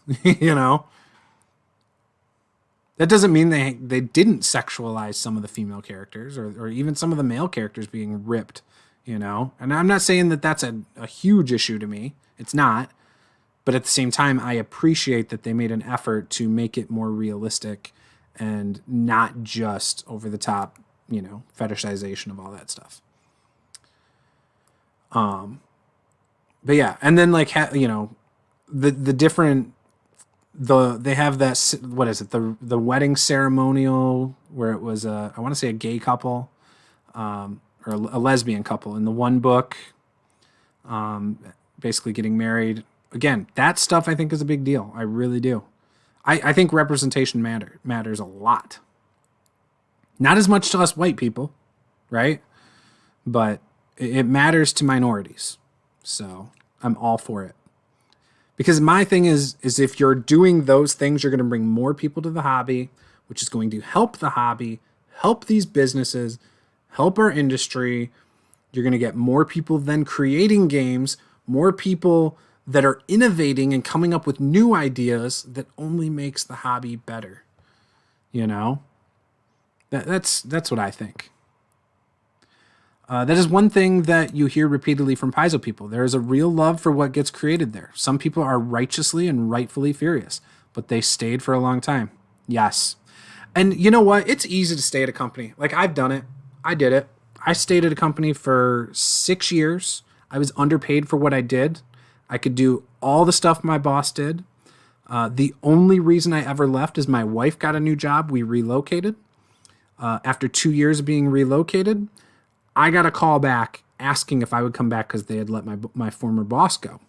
That doesn't mean they didn't sexualize some of the female characters or even some of the male characters being ripped, And I'm not saying that that's a huge issue to me. It's not. But at the same time, I appreciate that they made an effort to make it more realistic and not just over the top, fetishization of all that stuff. But yeah, and then like the different they have that, what is it, the wedding ceremonial where it was I want to say a gay couple or a lesbian couple in the one book, basically getting married. Again, that stuff I think is a big deal. I really do. I think representation matters a lot. Not as much to us white people, right? But it matters to minorities. So I'm all for it. Because my thing is if you're doing those things, you're going to bring more people to the hobby, which is going to help the hobby, help these businesses, help our industry. You're going to get more people then creating games, more people that are innovating and coming up with new ideas that only makes the hobby better. That's what I think. That is one thing that you hear repeatedly from Paizo people. There is a real love for what gets created there. Some people are righteously and rightfully furious, but they stayed for a long time. Yes. And you know what? It's easy to stay at a company. Like, I've done it. I did it. I stayed at a company for 6 years. I was underpaid for what I did. I could do all the stuff my boss did. The only reason I ever left is my wife got a new job. We relocated. After 2 years of being relocated, I got a call back asking if I would come back because they had let my former boss go.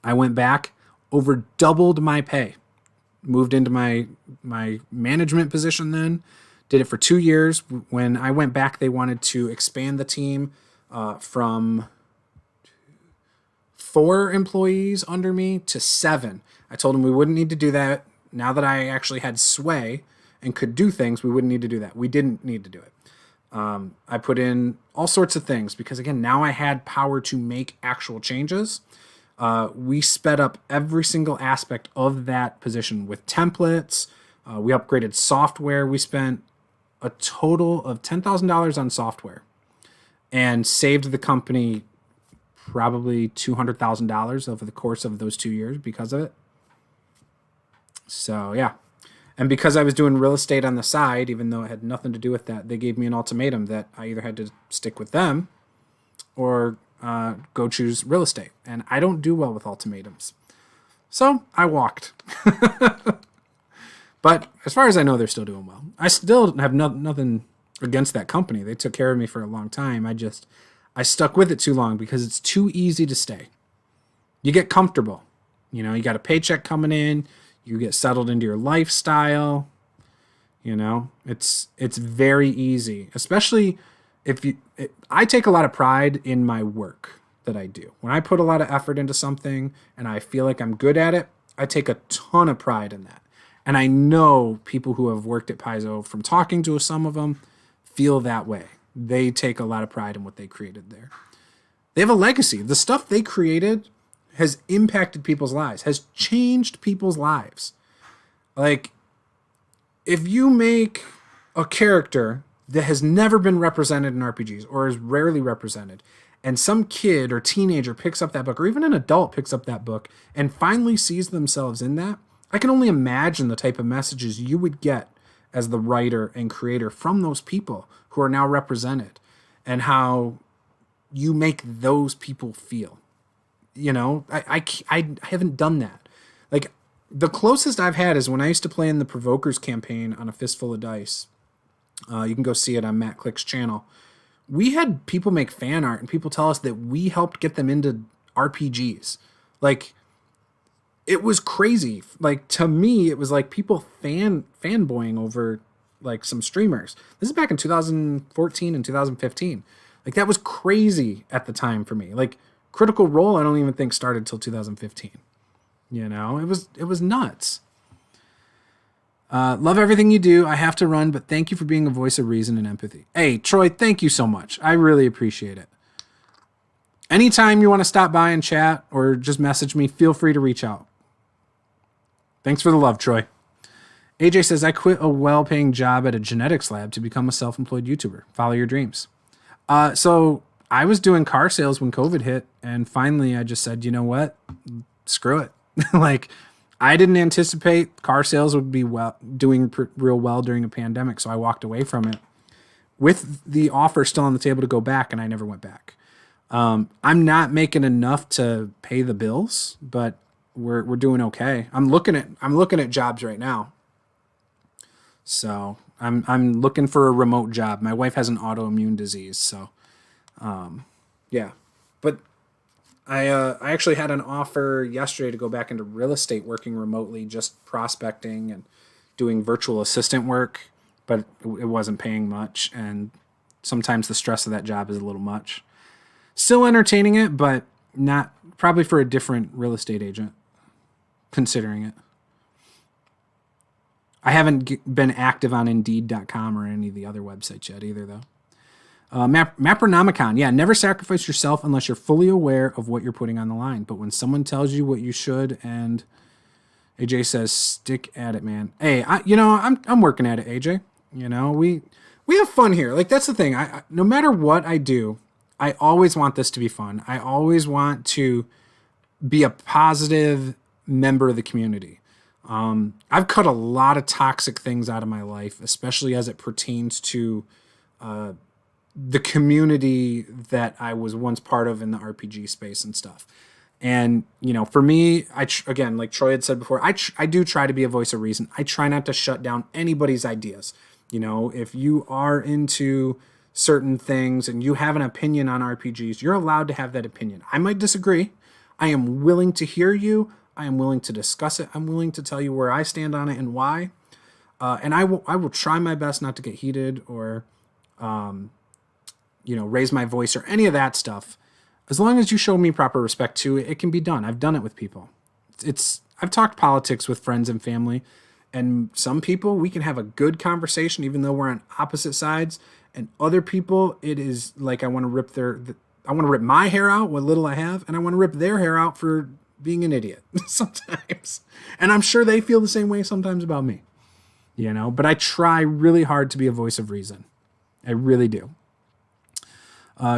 I went back, over doubled my pay, moved into my management position then, did it for 2 years. When I went back, they wanted to expand the team from 4 employees under me to 7. I told them we wouldn't need to do that. now that I actually had sway and could do things, we wouldn't need to do that. We didn't need to do it. I put in all sorts of things because, again, now I had power to make actual changes. We sped up every single aspect of that position with templates. We upgraded software. We spent a total of $10,000 on software and saved the company probably $200,000 over the course of those 2 years because of it. So, yeah. And because I was doing real estate on the side, even though it had nothing to do with that, they gave me an ultimatum that I either had to stick with them or go choose real estate. And I don't do well with ultimatums. So I walked. But as far as I know, they're still doing well. I still have nothing against that company. They took care of me for a long time. I stuck with it too long because it's too easy to stay. You get comfortable. You know, you got a paycheck coming in. You get settled into your lifestyle. You know, it's very easy, especially I take a lot of pride in my work that I do. When I put a lot of effort into something and I feel like I'm good at it, I take a ton of pride in that. And I know people who have worked at Paizo, from talking to some of them, feel that way. They take a lot of pride in what they created there. They have a legacy. The stuff they created has impacted people's lives, has changed people's lives. Like, if you make a character that has never been represented in RPGs or is rarely represented, and some kid or teenager picks up that book, or even an adult picks up that book and finally sees themselves in that, I can only imagine the type of messages you would get as the writer and creator from those people who are now represented, and how you make those people feel. You know, I haven't done that. Like, the closest I've had is when I used to play in the Provokers campaign on A Fistful of Dice. You can go see it on Matt Click's channel. We had people make fan art, and people tell us that we helped get them into RPGs. Like, it was crazy. Like, to me, it was like people fanboying over like some streamers. This is back in 2014 and 2015. Like, that was crazy at the time for me. Like, Critical Role, I don't even think started till 2015. You know, it was nuts. Love everything you do. I have to run, but thank you for being a voice of reason and empathy. Hey, Troy, thank you so much. I really appreciate it. Anytime you want to stop by and chat or just message me, feel free to reach out. Thanks for the love, Troy. AJ says, I quit a well-paying job at a genetics lab to become a self-employed YouTuber. Follow your dreams. So I was doing car sales when COVID hit, and finally I just said, you know what? Screw it. Like, I didn't anticipate car sales would be doing real well during a pandemic, so I walked away from it with the offer still on the table to go back, and I never went back. I'm not making enough to pay the bills, but we're doing okay. I'm looking at jobs right now. So I'm looking for a remote job. My wife has an autoimmune disease, so yeah. But I actually had an offer yesterday to go back into real estate, working remotely, just prospecting and doing virtual assistant work, but it wasn't paying much, and sometimes the stress of that job is a little much. Still entertaining it, but not probably for a different real estate agent, considering it. I haven't been active on Indeed.com or any of the other websites yet either, though. Mapronomicon, yeah, never sacrifice yourself unless you're fully aware of what you're putting on the line. But when someone tells you what you should, and AJ says, stick at it, man. Hey, I'm working at it, AJ. You know, we have fun here. Like, that's the thing. I no matter what I do, I always want this to be fun. I always want to be a positive member of the community. I've cut a lot of toxic things out of my life, especially as it pertains to the community that I was once part of in the RPG space and stuff. And, you know, for me, again, like Troy had said before, I do try to be a voice of reason. I try not to shut down anybody's ideas. You know, if you are into certain things and you have an opinion on RPGs, you're allowed to have that opinion. I might disagree. I am willing to hear you. I am willing to discuss it. I'm willing to tell you where I stand on it and why. And I will try my best not to get heated or, raise my voice or any of that stuff. As long as you show me proper respect too, it can be done. I've done it with people. I've talked politics with friends and family. And some people, we can have a good conversation even though we're on opposite sides. And other people, it is like I want to rip I want to rip my hair out, what little I have, and I want to rip their hair out for being an idiot sometimes. And I'm sure they feel the same way sometimes about me, but I try really hard to be a voice of reason. I really do.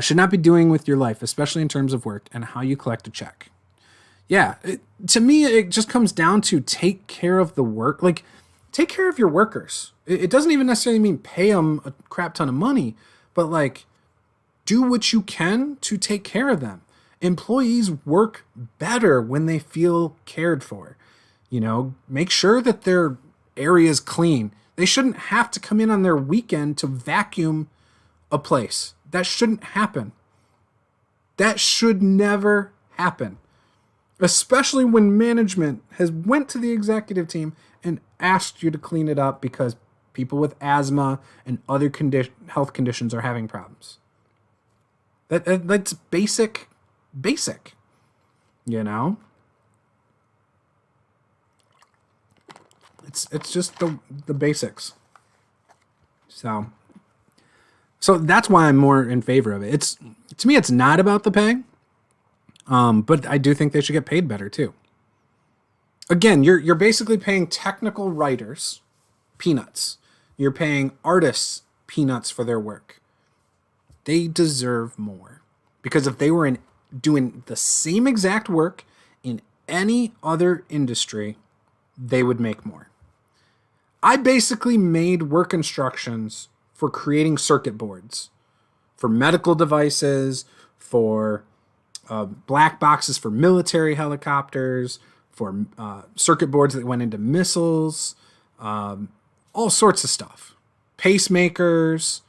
Should not be doing with your life, especially in terms of work and how you collect a check. Yeah, to me, it just comes down to take care of the work. Like, take care of your workers. It doesn't even necessarily mean pay them a crap ton of money, but like, do what you can to take care of them. Employees work better when they feel cared for. Make sure that their area is clean. They shouldn't have to come in on their weekend to vacuum a place. That shouldn't happen. That should never happen. Especially when management has went to the executive team and asked you to clean it up because people with asthma and other health conditions are having problems. That's basic. It's just the basics. So that's why I'm more in favor of it. To me, it's not about the pay, but I do think they should get paid better too. Again, you're basically paying technical writers peanuts. You're paying artists peanuts for their work. They deserve more, because if they were doing the same exact work in any other industry, they would make more. I basically made work instructions for creating circuit boards for medical devices, for black boxes for military helicopters, for circuit boards that went into missiles, all sorts of stuff. Pacemakers,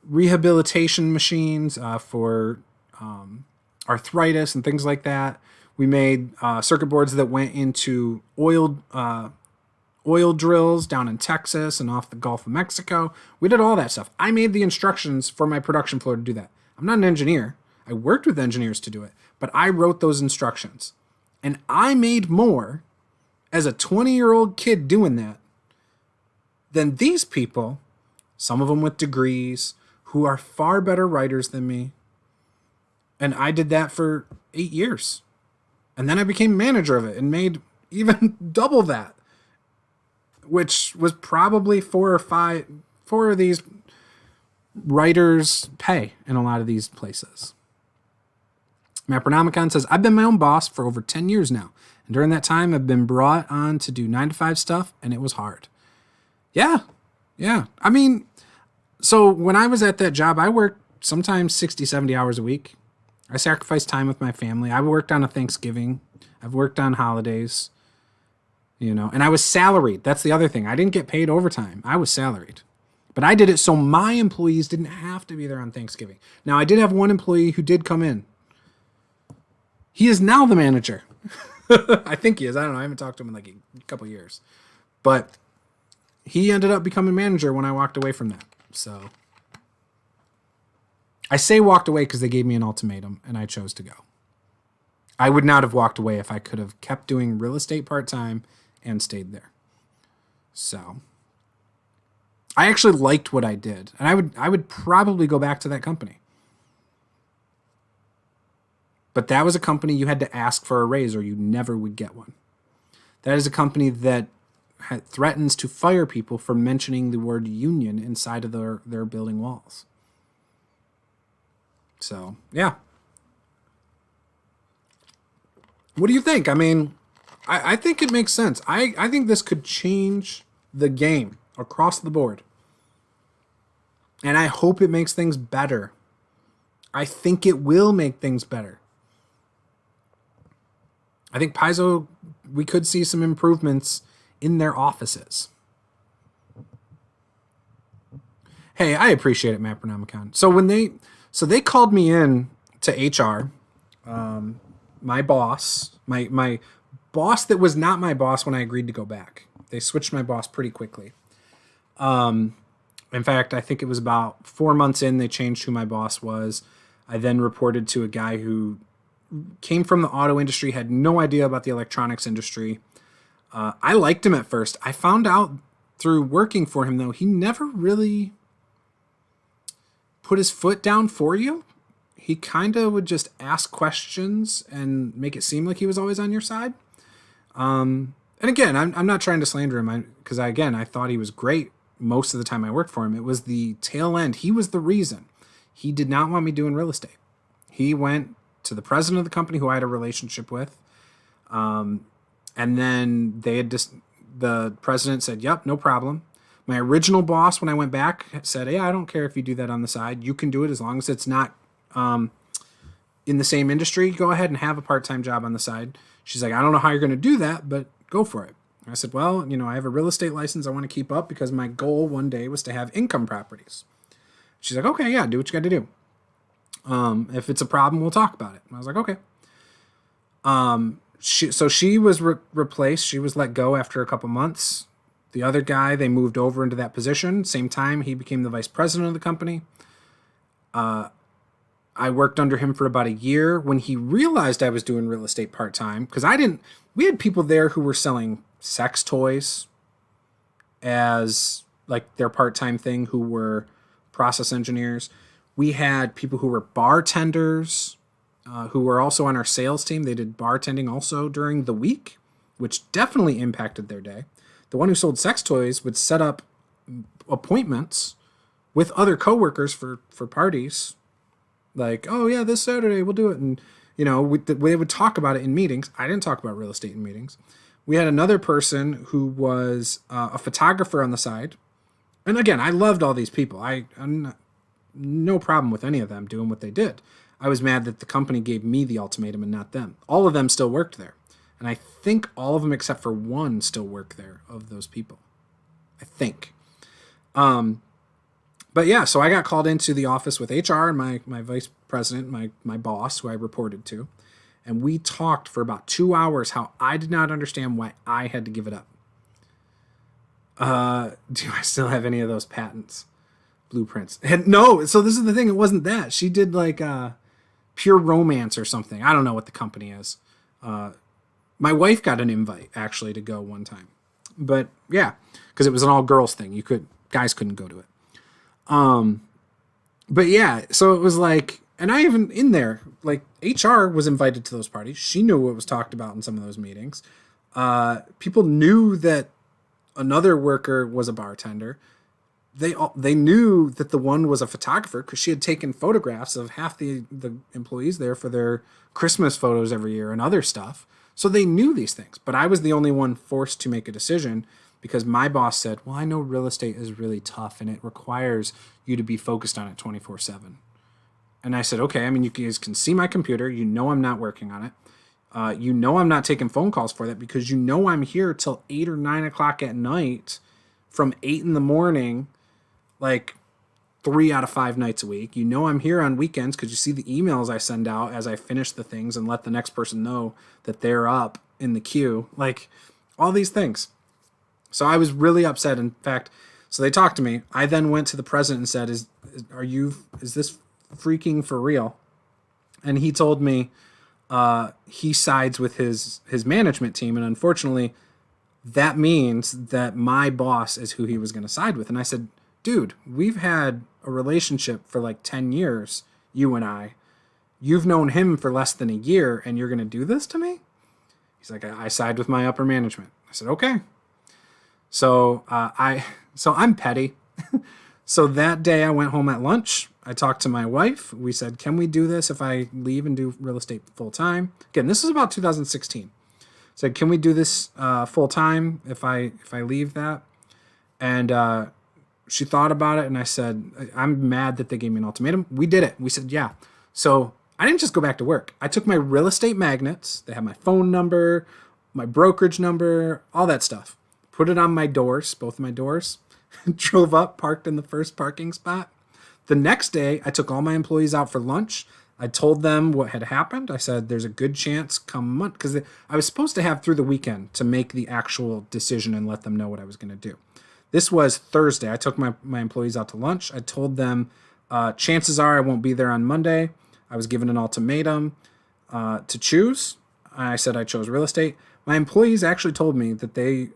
rehabilitation machines for arthritis and things like that. We made circuit boards that went into oil drills down in Texas and off the Gulf of Mexico. We did all that stuff. I made the instructions for my production floor to do that. I'm not an engineer. I worked with engineers to do it, but I wrote those instructions. And I made more as a 20-year-old kid doing that than these people, some of them with degrees, who are far better writers than me. And I did that for 8 years. And then I became manager of it and made even double that, which was probably 4 of these writers' pay in a lot of these places. Mapronomicon says, I've been my own boss for over 10 years now. And during that time, I've been brought on to do 9-to-5 stuff, and it was hard. Yeah. I mean, so when I was at that job, I worked sometimes 60, 70 hours a week. I sacrificed time with my family. I worked on a Thanksgiving. I've worked on holidays, and I was salaried. That's the other thing. I didn't get paid overtime. I was salaried. But I did it so my employees didn't have to be there on Thanksgiving. Now, I did have one employee who did come in. He is now the manager. I think he is. I don't know. I haven't talked to him in like a couple of years. But he ended up becoming manager when I walked away from that. So I say walked away because they gave me an ultimatum and I chose to go. I would not have walked away if I could have kept doing real estate part-time and stayed there. So I actually liked what I did. And I would probably go back to that company. But that was a company you had to ask for a raise or you never would get one. That is a company that threatens to fire people for mentioning the word union inside of their building walls. So, yeah. What do you think? I mean, I think it makes sense. I think this could change the game across the board. And I hope it makes things better. I think it will make things better. I think Paizo, we could see some improvements in their offices. Hey, I appreciate it, Mapronomicon. So they called me in to HR, my boss, my boss that was not my boss when I agreed to go back. They switched my boss pretty quickly. In fact, I think it was about 4 months in, they changed who my boss was. I then reported to a guy who came from the auto industry, had no idea about the electronics industry. I liked him at first. I found out through working for him, though, he never really put his foot down for you. He kind of would just ask questions and make it seem like he was always on your side. And again, I'm not trying to slander him because, again, I thought he was great most of the time I worked for him. It was the tail end. He was the reason. He did not want me doing real estate. He went to the president of the company who I had a relationship with. And then the president said, yep, no problem. My original boss, when I went back, said, hey, I don't care if you do that on the side. You can do it as long as it's not in the same industry. Go ahead and have a part-time job on the side. She's like, I don't know how you're going to do that, but go for it. I said, well, I have a real estate license I want to keep up because my goal one day was to have income properties. She's like, okay, yeah, do what you got to do. If it's a problem, we'll talk about it. And I was like, okay. She was replaced. She was let go after a couple months. The other guy, they moved over into that position. Same time, he became the vice president of the company. I worked under him for about a year. When he realized I was doing real estate part-time, because we had people there who were selling sex toys as like their part-time thing, who were process engineers. We had people who were bartenders, who were also on our sales team. They did bartending also during the week, which definitely impacted their day. The one who sold sex toys would set up appointments with other coworkers for parties. Like, oh yeah, this Saturday we'll do it. And, they would talk about it in meetings. I didn't talk about real estate in meetings. We had another person who was a photographer on the side. And again, I loved all these people. I'm no problem with any of them doing what they did. I was mad that the company gave me the ultimatum and not them. All of them still worked there. And I think all of them except for one still work there of those people. I think. But yeah, so I got called into the office with HR and my vice president, my boss, who I reported to. And we talked for about 2 hours how I did not understand why I had to give it up. Do I still have any of those patents? Blueprints? And no, so this is the thing. It wasn't that. She did like Pure Romance or something. I don't know what the company is. My wife got an invite actually to go one time. But yeah, because it was an all girls thing. Guys couldn't go to it. But yeah, so it was like, and I even in there, like HR was invited to those parties. She knew what was talked about in some of those meetings. People knew that another worker was a bartender. They knew that the one was a photographer because she had taken photographs of half the employees there for their Christmas photos every year and other stuff. So they knew these things, but I was the only one forced to make a decision because my boss said, well, I know real estate is really tough and it requires you to be focused on it 24/7. And I said, okay, I mean, you guys can see my computer. You know I'm not working on it. I'm not taking phone calls for that because I'm here till 8 or 9 o'clock at night from 8 in the morning, like 3 out of 5 nights a week. I'm here on weekends because you see the emails I send out as I finish the things and let the next person know that they're up in the queue. Like all these things. So I was really upset. In fact, so they talked to me. I then went to the president and said, is this freaking for real? And he told me he sides with his management team. And unfortunately, that means that my boss is who he was going to side with. And I said, dude, we've had a relationship for like 10 years, you and I. You've known him for less than a year, and you're going to do this to me? He's like, I side with my upper management. I said, okay. So I'm petty. So that day I went home at lunch. I talked to my wife. We said, can we do this if I leave and do real estate full time? Again, this is about 2016. Said, can we do this full time if I leave that? And she thought about it, and I said, I'm mad that they gave me an ultimatum. We did it. We said, yeah. So I didn't just go back to work. I took my real estate magnets. They have my phone number, my brokerage number, all that stuff. Put it on my doors, both of my doors. Drove up, parked in the first parking spot. The next day, I took all my employees out for lunch. I told them what had happened. I said, there's a good chance come month, because I was supposed to have through the weekend to make the actual decision and let them know what I was going to do. This was Thursday. I took my employees out to lunch. I told them, chances are I won't be there on Monday. I was given an ultimatum to choose. I said I chose real estate. My employees actually told me that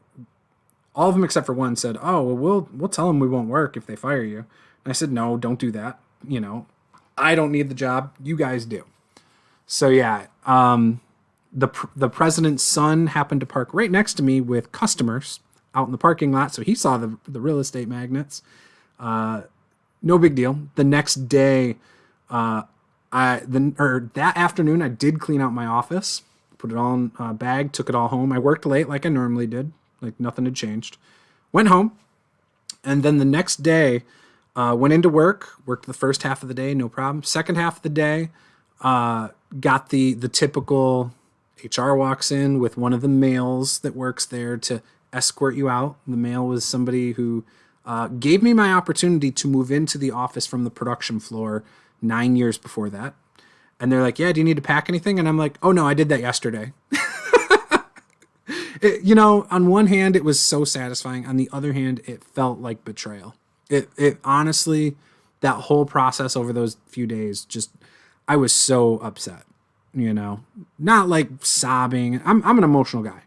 all of them except for one said, "Oh, well, we'll tell them we won't work if they fire you." And I said, "No, don't do that. I don't need the job. You guys do." So yeah, the president's son happened to park right next to me with customers out in the parking lot, so he saw the real estate magnates. No big deal. The next day, that afternoon, I did clean out my office, put it all in a bag, took it all home. I worked late like I normally did, like nothing had changed. Went home, and then the next day, went into worked the first half of the day, no problem. Second half of the day, got the typical HR walks in with one of the males that works there to escort you out. The male was somebody who gave me my opportunity to move into the office from the production floor 9 years before that. And they're like, "Yeah, do you need to pack anything?" And I'm like, "Oh no, I did that yesterday." On one hand, it was so satisfying. On the other hand, it felt like betrayal. It honestly, that whole process over those few days, I was so upset, not like sobbing. I'm an emotional guy,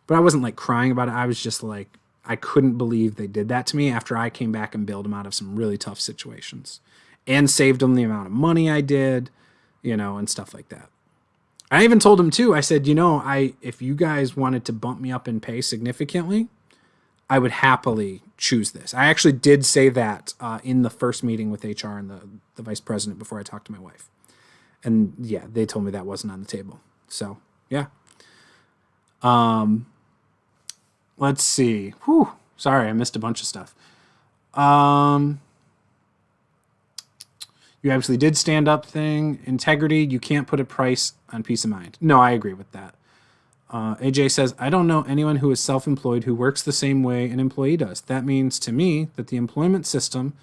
but I wasn't like crying about it. I was just like, I couldn't believe they did that to me after I came back and bailed them out of some really tough situations and saved them the amount of money I did, and stuff like that. I even told them too, I said, if you guys wanted to bump me up in pay significantly, I would happily choose this. I actually did say that in the first meeting with HR and the vice president before I talked to my wife. And yeah, they told me that wasn't on the table. So yeah. Let's see. Whew. Sorry, I missed a bunch of stuff. You actually did stand up thing. Integrity. You can't put a price on peace of mind. No, I agree with that. AJ says, "I don't know anyone who is self-employed who works the same way an employee does. That means to me that the employment system,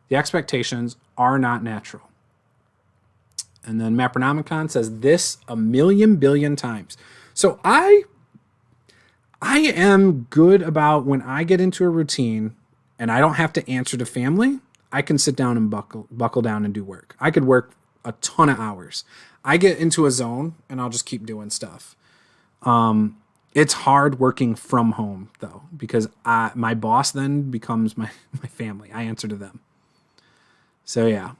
the expectations are not natural." And then Mapronomicon says this 1,000,000 billion times. So I am good about when I get into a routine and I don't have to answer to family, I can sit down and buckle down and do work. I could work a ton of hours. I get into a zone and I'll just keep doing stuff. It's hard working from home though, because my boss then becomes my family. I answer to them. So yeah.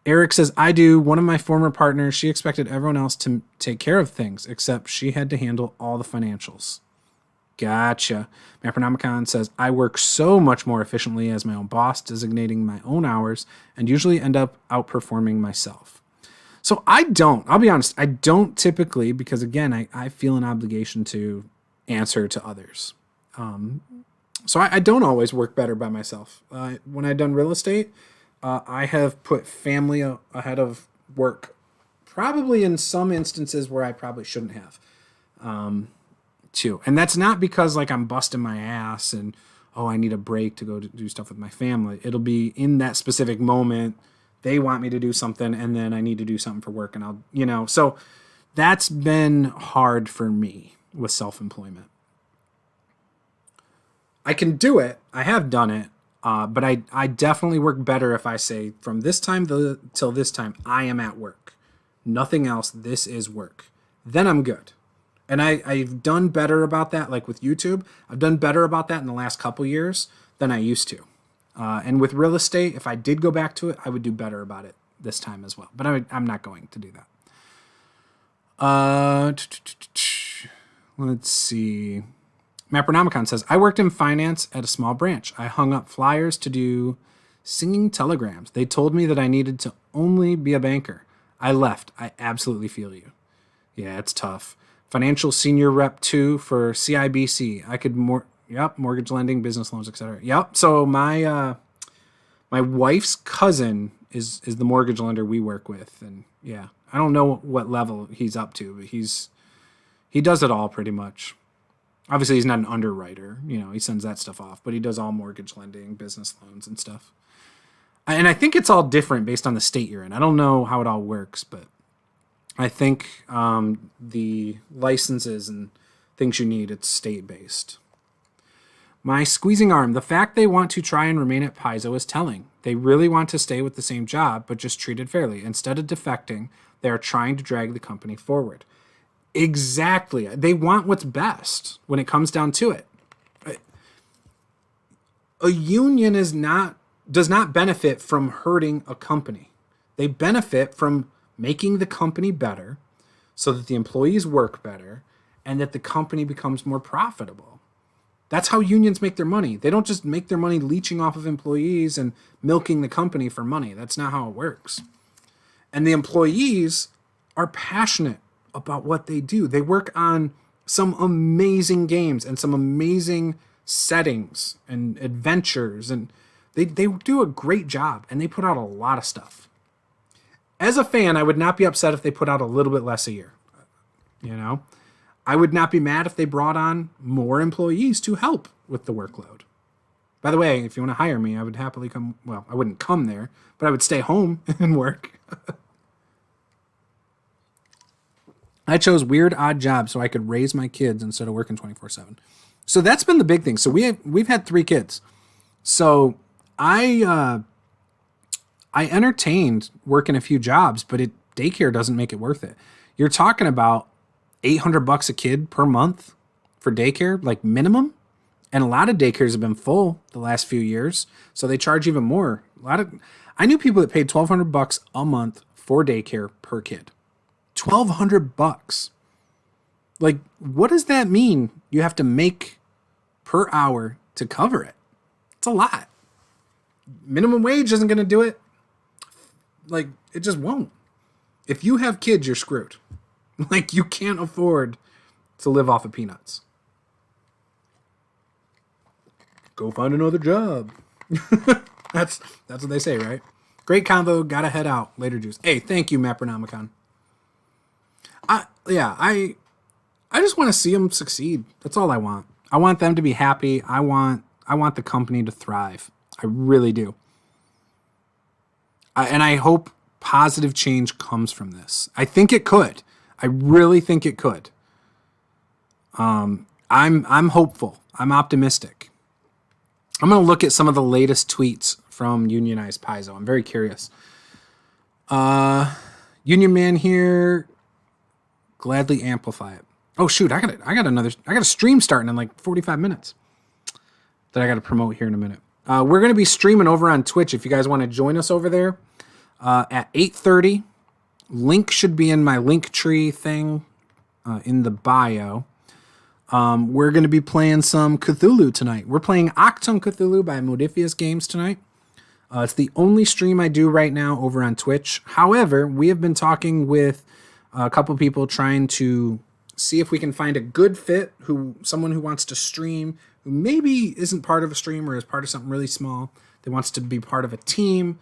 Eric says, "I do. One of my former partners, she expected everyone else to take care of things, except she had to handle all the financials." Gotcha. Mapronomicon says, "I work so much more efficiently as my own boss, designating my own hours, and usually end up outperforming myself." So I'll be honest, I don't typically, because again, I feel an obligation to answer to others. So I don't always work better by myself. When I've done real estate, I have put family ahead of work, probably in some instances where I probably shouldn't have, too. And that's not because like I'm busting my ass and, I need a break to go to do stuff with my family. It'll be in that specific moment. They want me to do something and then I need to do something for work and so that's been hard for me with self-employment. I can do it. I have done it. But I definitely work better if I say from this time till this time, I am at work. Nothing else. This is work. Then I'm good. And I've done better about that. Like with YouTube, I've done better about that in the last couple years than I used to. And with real estate, if I did go back to it, I would do better about it this time as well. But I'm not going to do that. Let's see. Mapronomicon says, "I worked in finance at a small branch. I hung up flyers to do singing telegrams. They told me that I needed to only be a banker. I left. I absolutely feel you." Yeah, it's tough. Financial senior rep 2 for CIBC. I could mortgage lending, business loans, etc. Yep. So my wife's cousin is the mortgage lender we work with, and yeah, I don't know what level he's up to, but he does it all pretty much. Obviously, he's not an underwriter. He sends that stuff off, but he does all mortgage lending, business loans, and stuff. And I think it's all different based on the state you're in. I don't know how it all works, but I think the licenses and things you need, it's state-based. My squeezing arm. The fact they want to try and remain at Paizo is telling. They really want to stay with the same job, but just treated fairly. Instead of defecting, they are trying to drag the company forward. Exactly. They want what's best when it comes down to it. A union does not benefit from hurting a company. They benefit from making the company better so that the employees work better and that the company becomes more profitable. That's how unions make their money. They don't just make their money leeching off of employees and milking the company for money. That's not how it works. And the employees are passionate about what they do. They work on some amazing games and some amazing settings and adventures, and they do a great job, and they put out a lot of stuff. As a fan, I would not be upset if they put out a little bit less a year. You know, I would not be mad if they brought on more employees to help with the workload. By the way, if you want to hire me, I would happily come. Well, I wouldn't come there, but I would stay home and work. I chose weird, odd jobs so I could raise my kids instead of working 24/7. So that's been the big thing. So we've had 3 kids. So I entertained working a few jobs, but daycare doesn't make it worth it. You're talking about $800 a kid per month for daycare, like minimum. And a lot of daycares have been full the last few years, so they charge even more. I knew people that paid $1,200 a month for daycare per kid. $1,200. Like, what does that mean? You have to make per hour to cover it. It's a lot. Minimum wage isn't going to do it. Like, it just won't. If you have kids, you're screwed. Like, you can't afford to live off of peanuts. Go find another job. That's what they say, right? Great convo. Gotta head out. Later, Juice. Hey, thank you, Mapronomicon. I just want to see them succeed. That's all I want. I want them to be happy. I want the company to thrive. I really do. And I hope positive change comes from this. I think it could. I really think it could. I'm hopeful. I'm optimistic. I'm going to look at some of the latest tweets from Unionize Paizo. I'm very curious. Union Man here. Gladly amplify it. Oh shoot, I got a stream starting in like 45 minutes that I got to promote here in a minute. We're going to be streaming over on Twitch if you guys want to join us over there at 8:30. Link should be in my link tree thing in the bio. We're going to be playing some Cthulhu tonight. We're playing Octum Cthulhu by Modifius Games tonight. It's the only stream I do right now over on Twitch. However, we have been talking with a couple people trying to see if we can find a good fit, someone who wants to stream, who maybe isn't part of a stream or is part of something really small, that wants to be part of a team.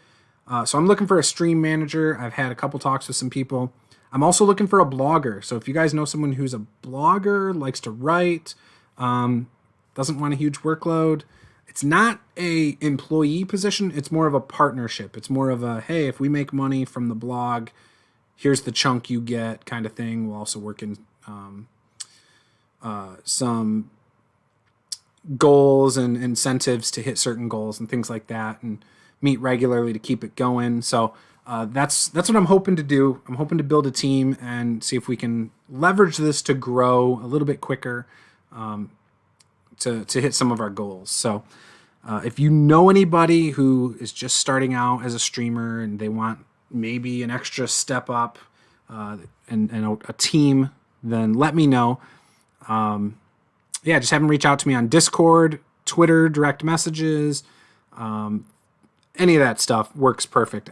So I'm looking for a stream manager. I've had a couple talks with some people. I'm also looking for a blogger. So if you guys know someone who's a blogger, likes to write, doesn't want a huge workload, it's not a employee position. It's more of a partnership. It's more of a, hey, if we make money from the blog, here's the chunk you get kind of thing. We'll also work in some goals and incentives to hit certain goals and things like that, and meet regularly to keep it going. So that's what I'm hoping to do. I'm hoping to build a team and see if we can leverage this to grow a little bit quicker to hit some of our goals. So if you know anybody who is just starting out as a streamer and they want maybe an extra step up and a team, then let me know. Just have them reach out to me on Discord, Twitter, direct messages. Any of that stuff works perfect.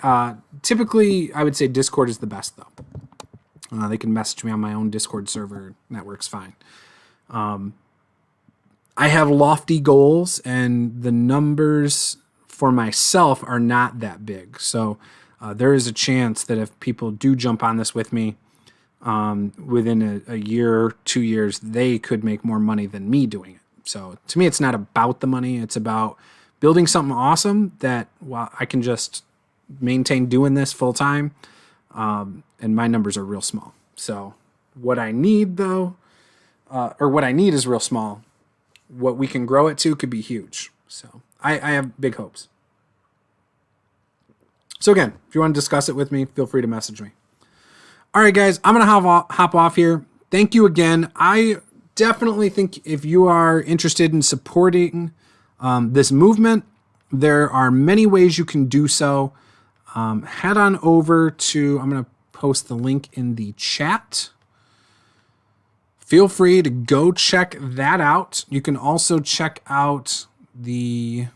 Typically, I would say Discord is the best, though. They can message me on my own Discord server. That works fine. I have lofty goals, and the numbers for myself are not that big. So there is a chance that if people do jump on this with me, within a year, 2 years, they could make more money than me doing it. So to me, it's not about the money. It's about building something awesome that I can just maintain doing this full time. And my numbers are real small. So what I need though, what I need is real small. What we can grow it to could be huge. So I have big hopes. So again, if you want to discuss it with me, feel free to message me. All right, guys, I'm going to hop off here. thank you again. I definitely think if you are interested in supporting this movement, there are many ways you can do so. Head on over to, I'm going to post the link in the chat. Feel free to go check that out. You can also check out the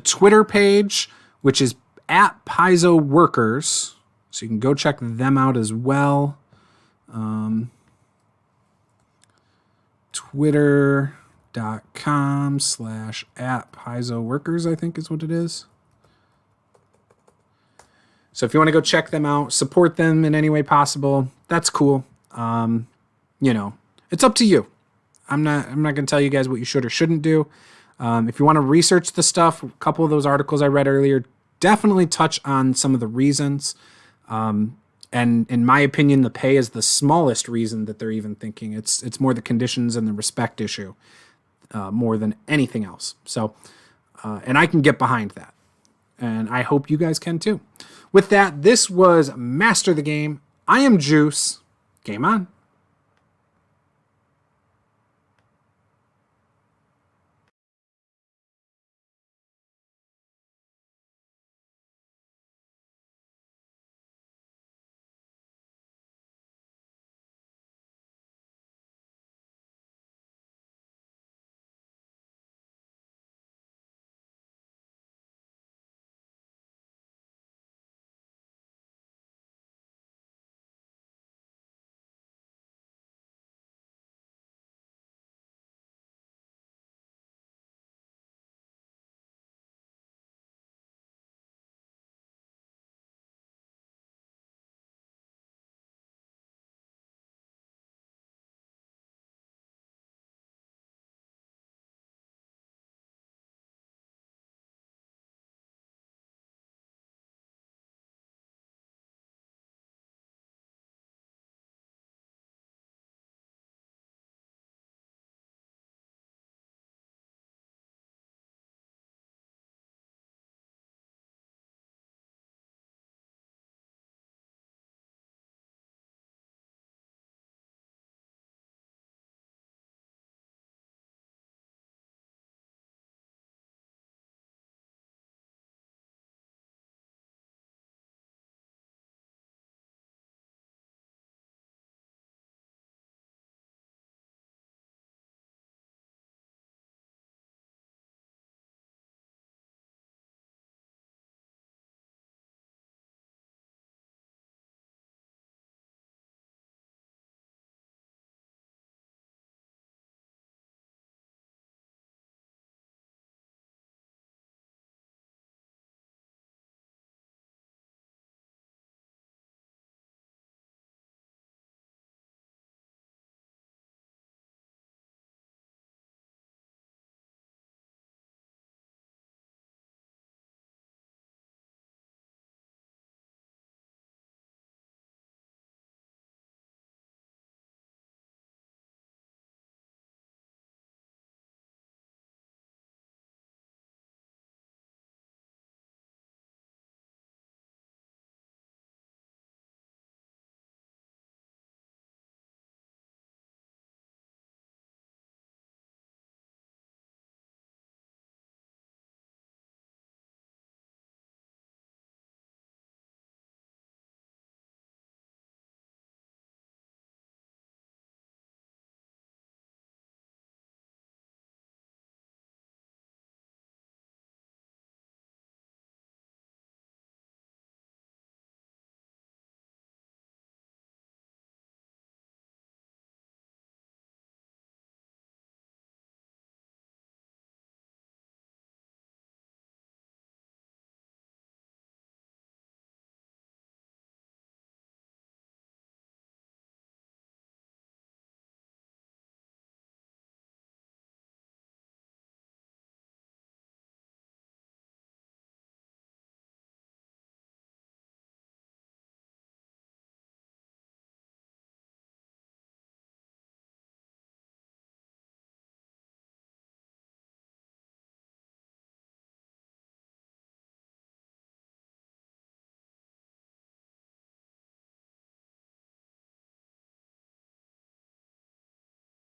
Twitter page, which is at Paizo Workers. So you can go check them out as well. Twitter.com/@PaizoWorkers, I think is what it is. So if you want to go check them out, support them in any way possible, that's cool. It's up to you. I'm not going to tell you guys what you should or shouldn't do. If you want to research the stuff, a couple of those articles I read earlier definitely touch on some of the reasons. And in my opinion, the pay is the smallest reason that they're even thinking. It's more the conditions and the respect issue, more than anything else. So, and I can get behind that. And I hope you guys can too. With that, this was Master the Game. I am Juice. Game on.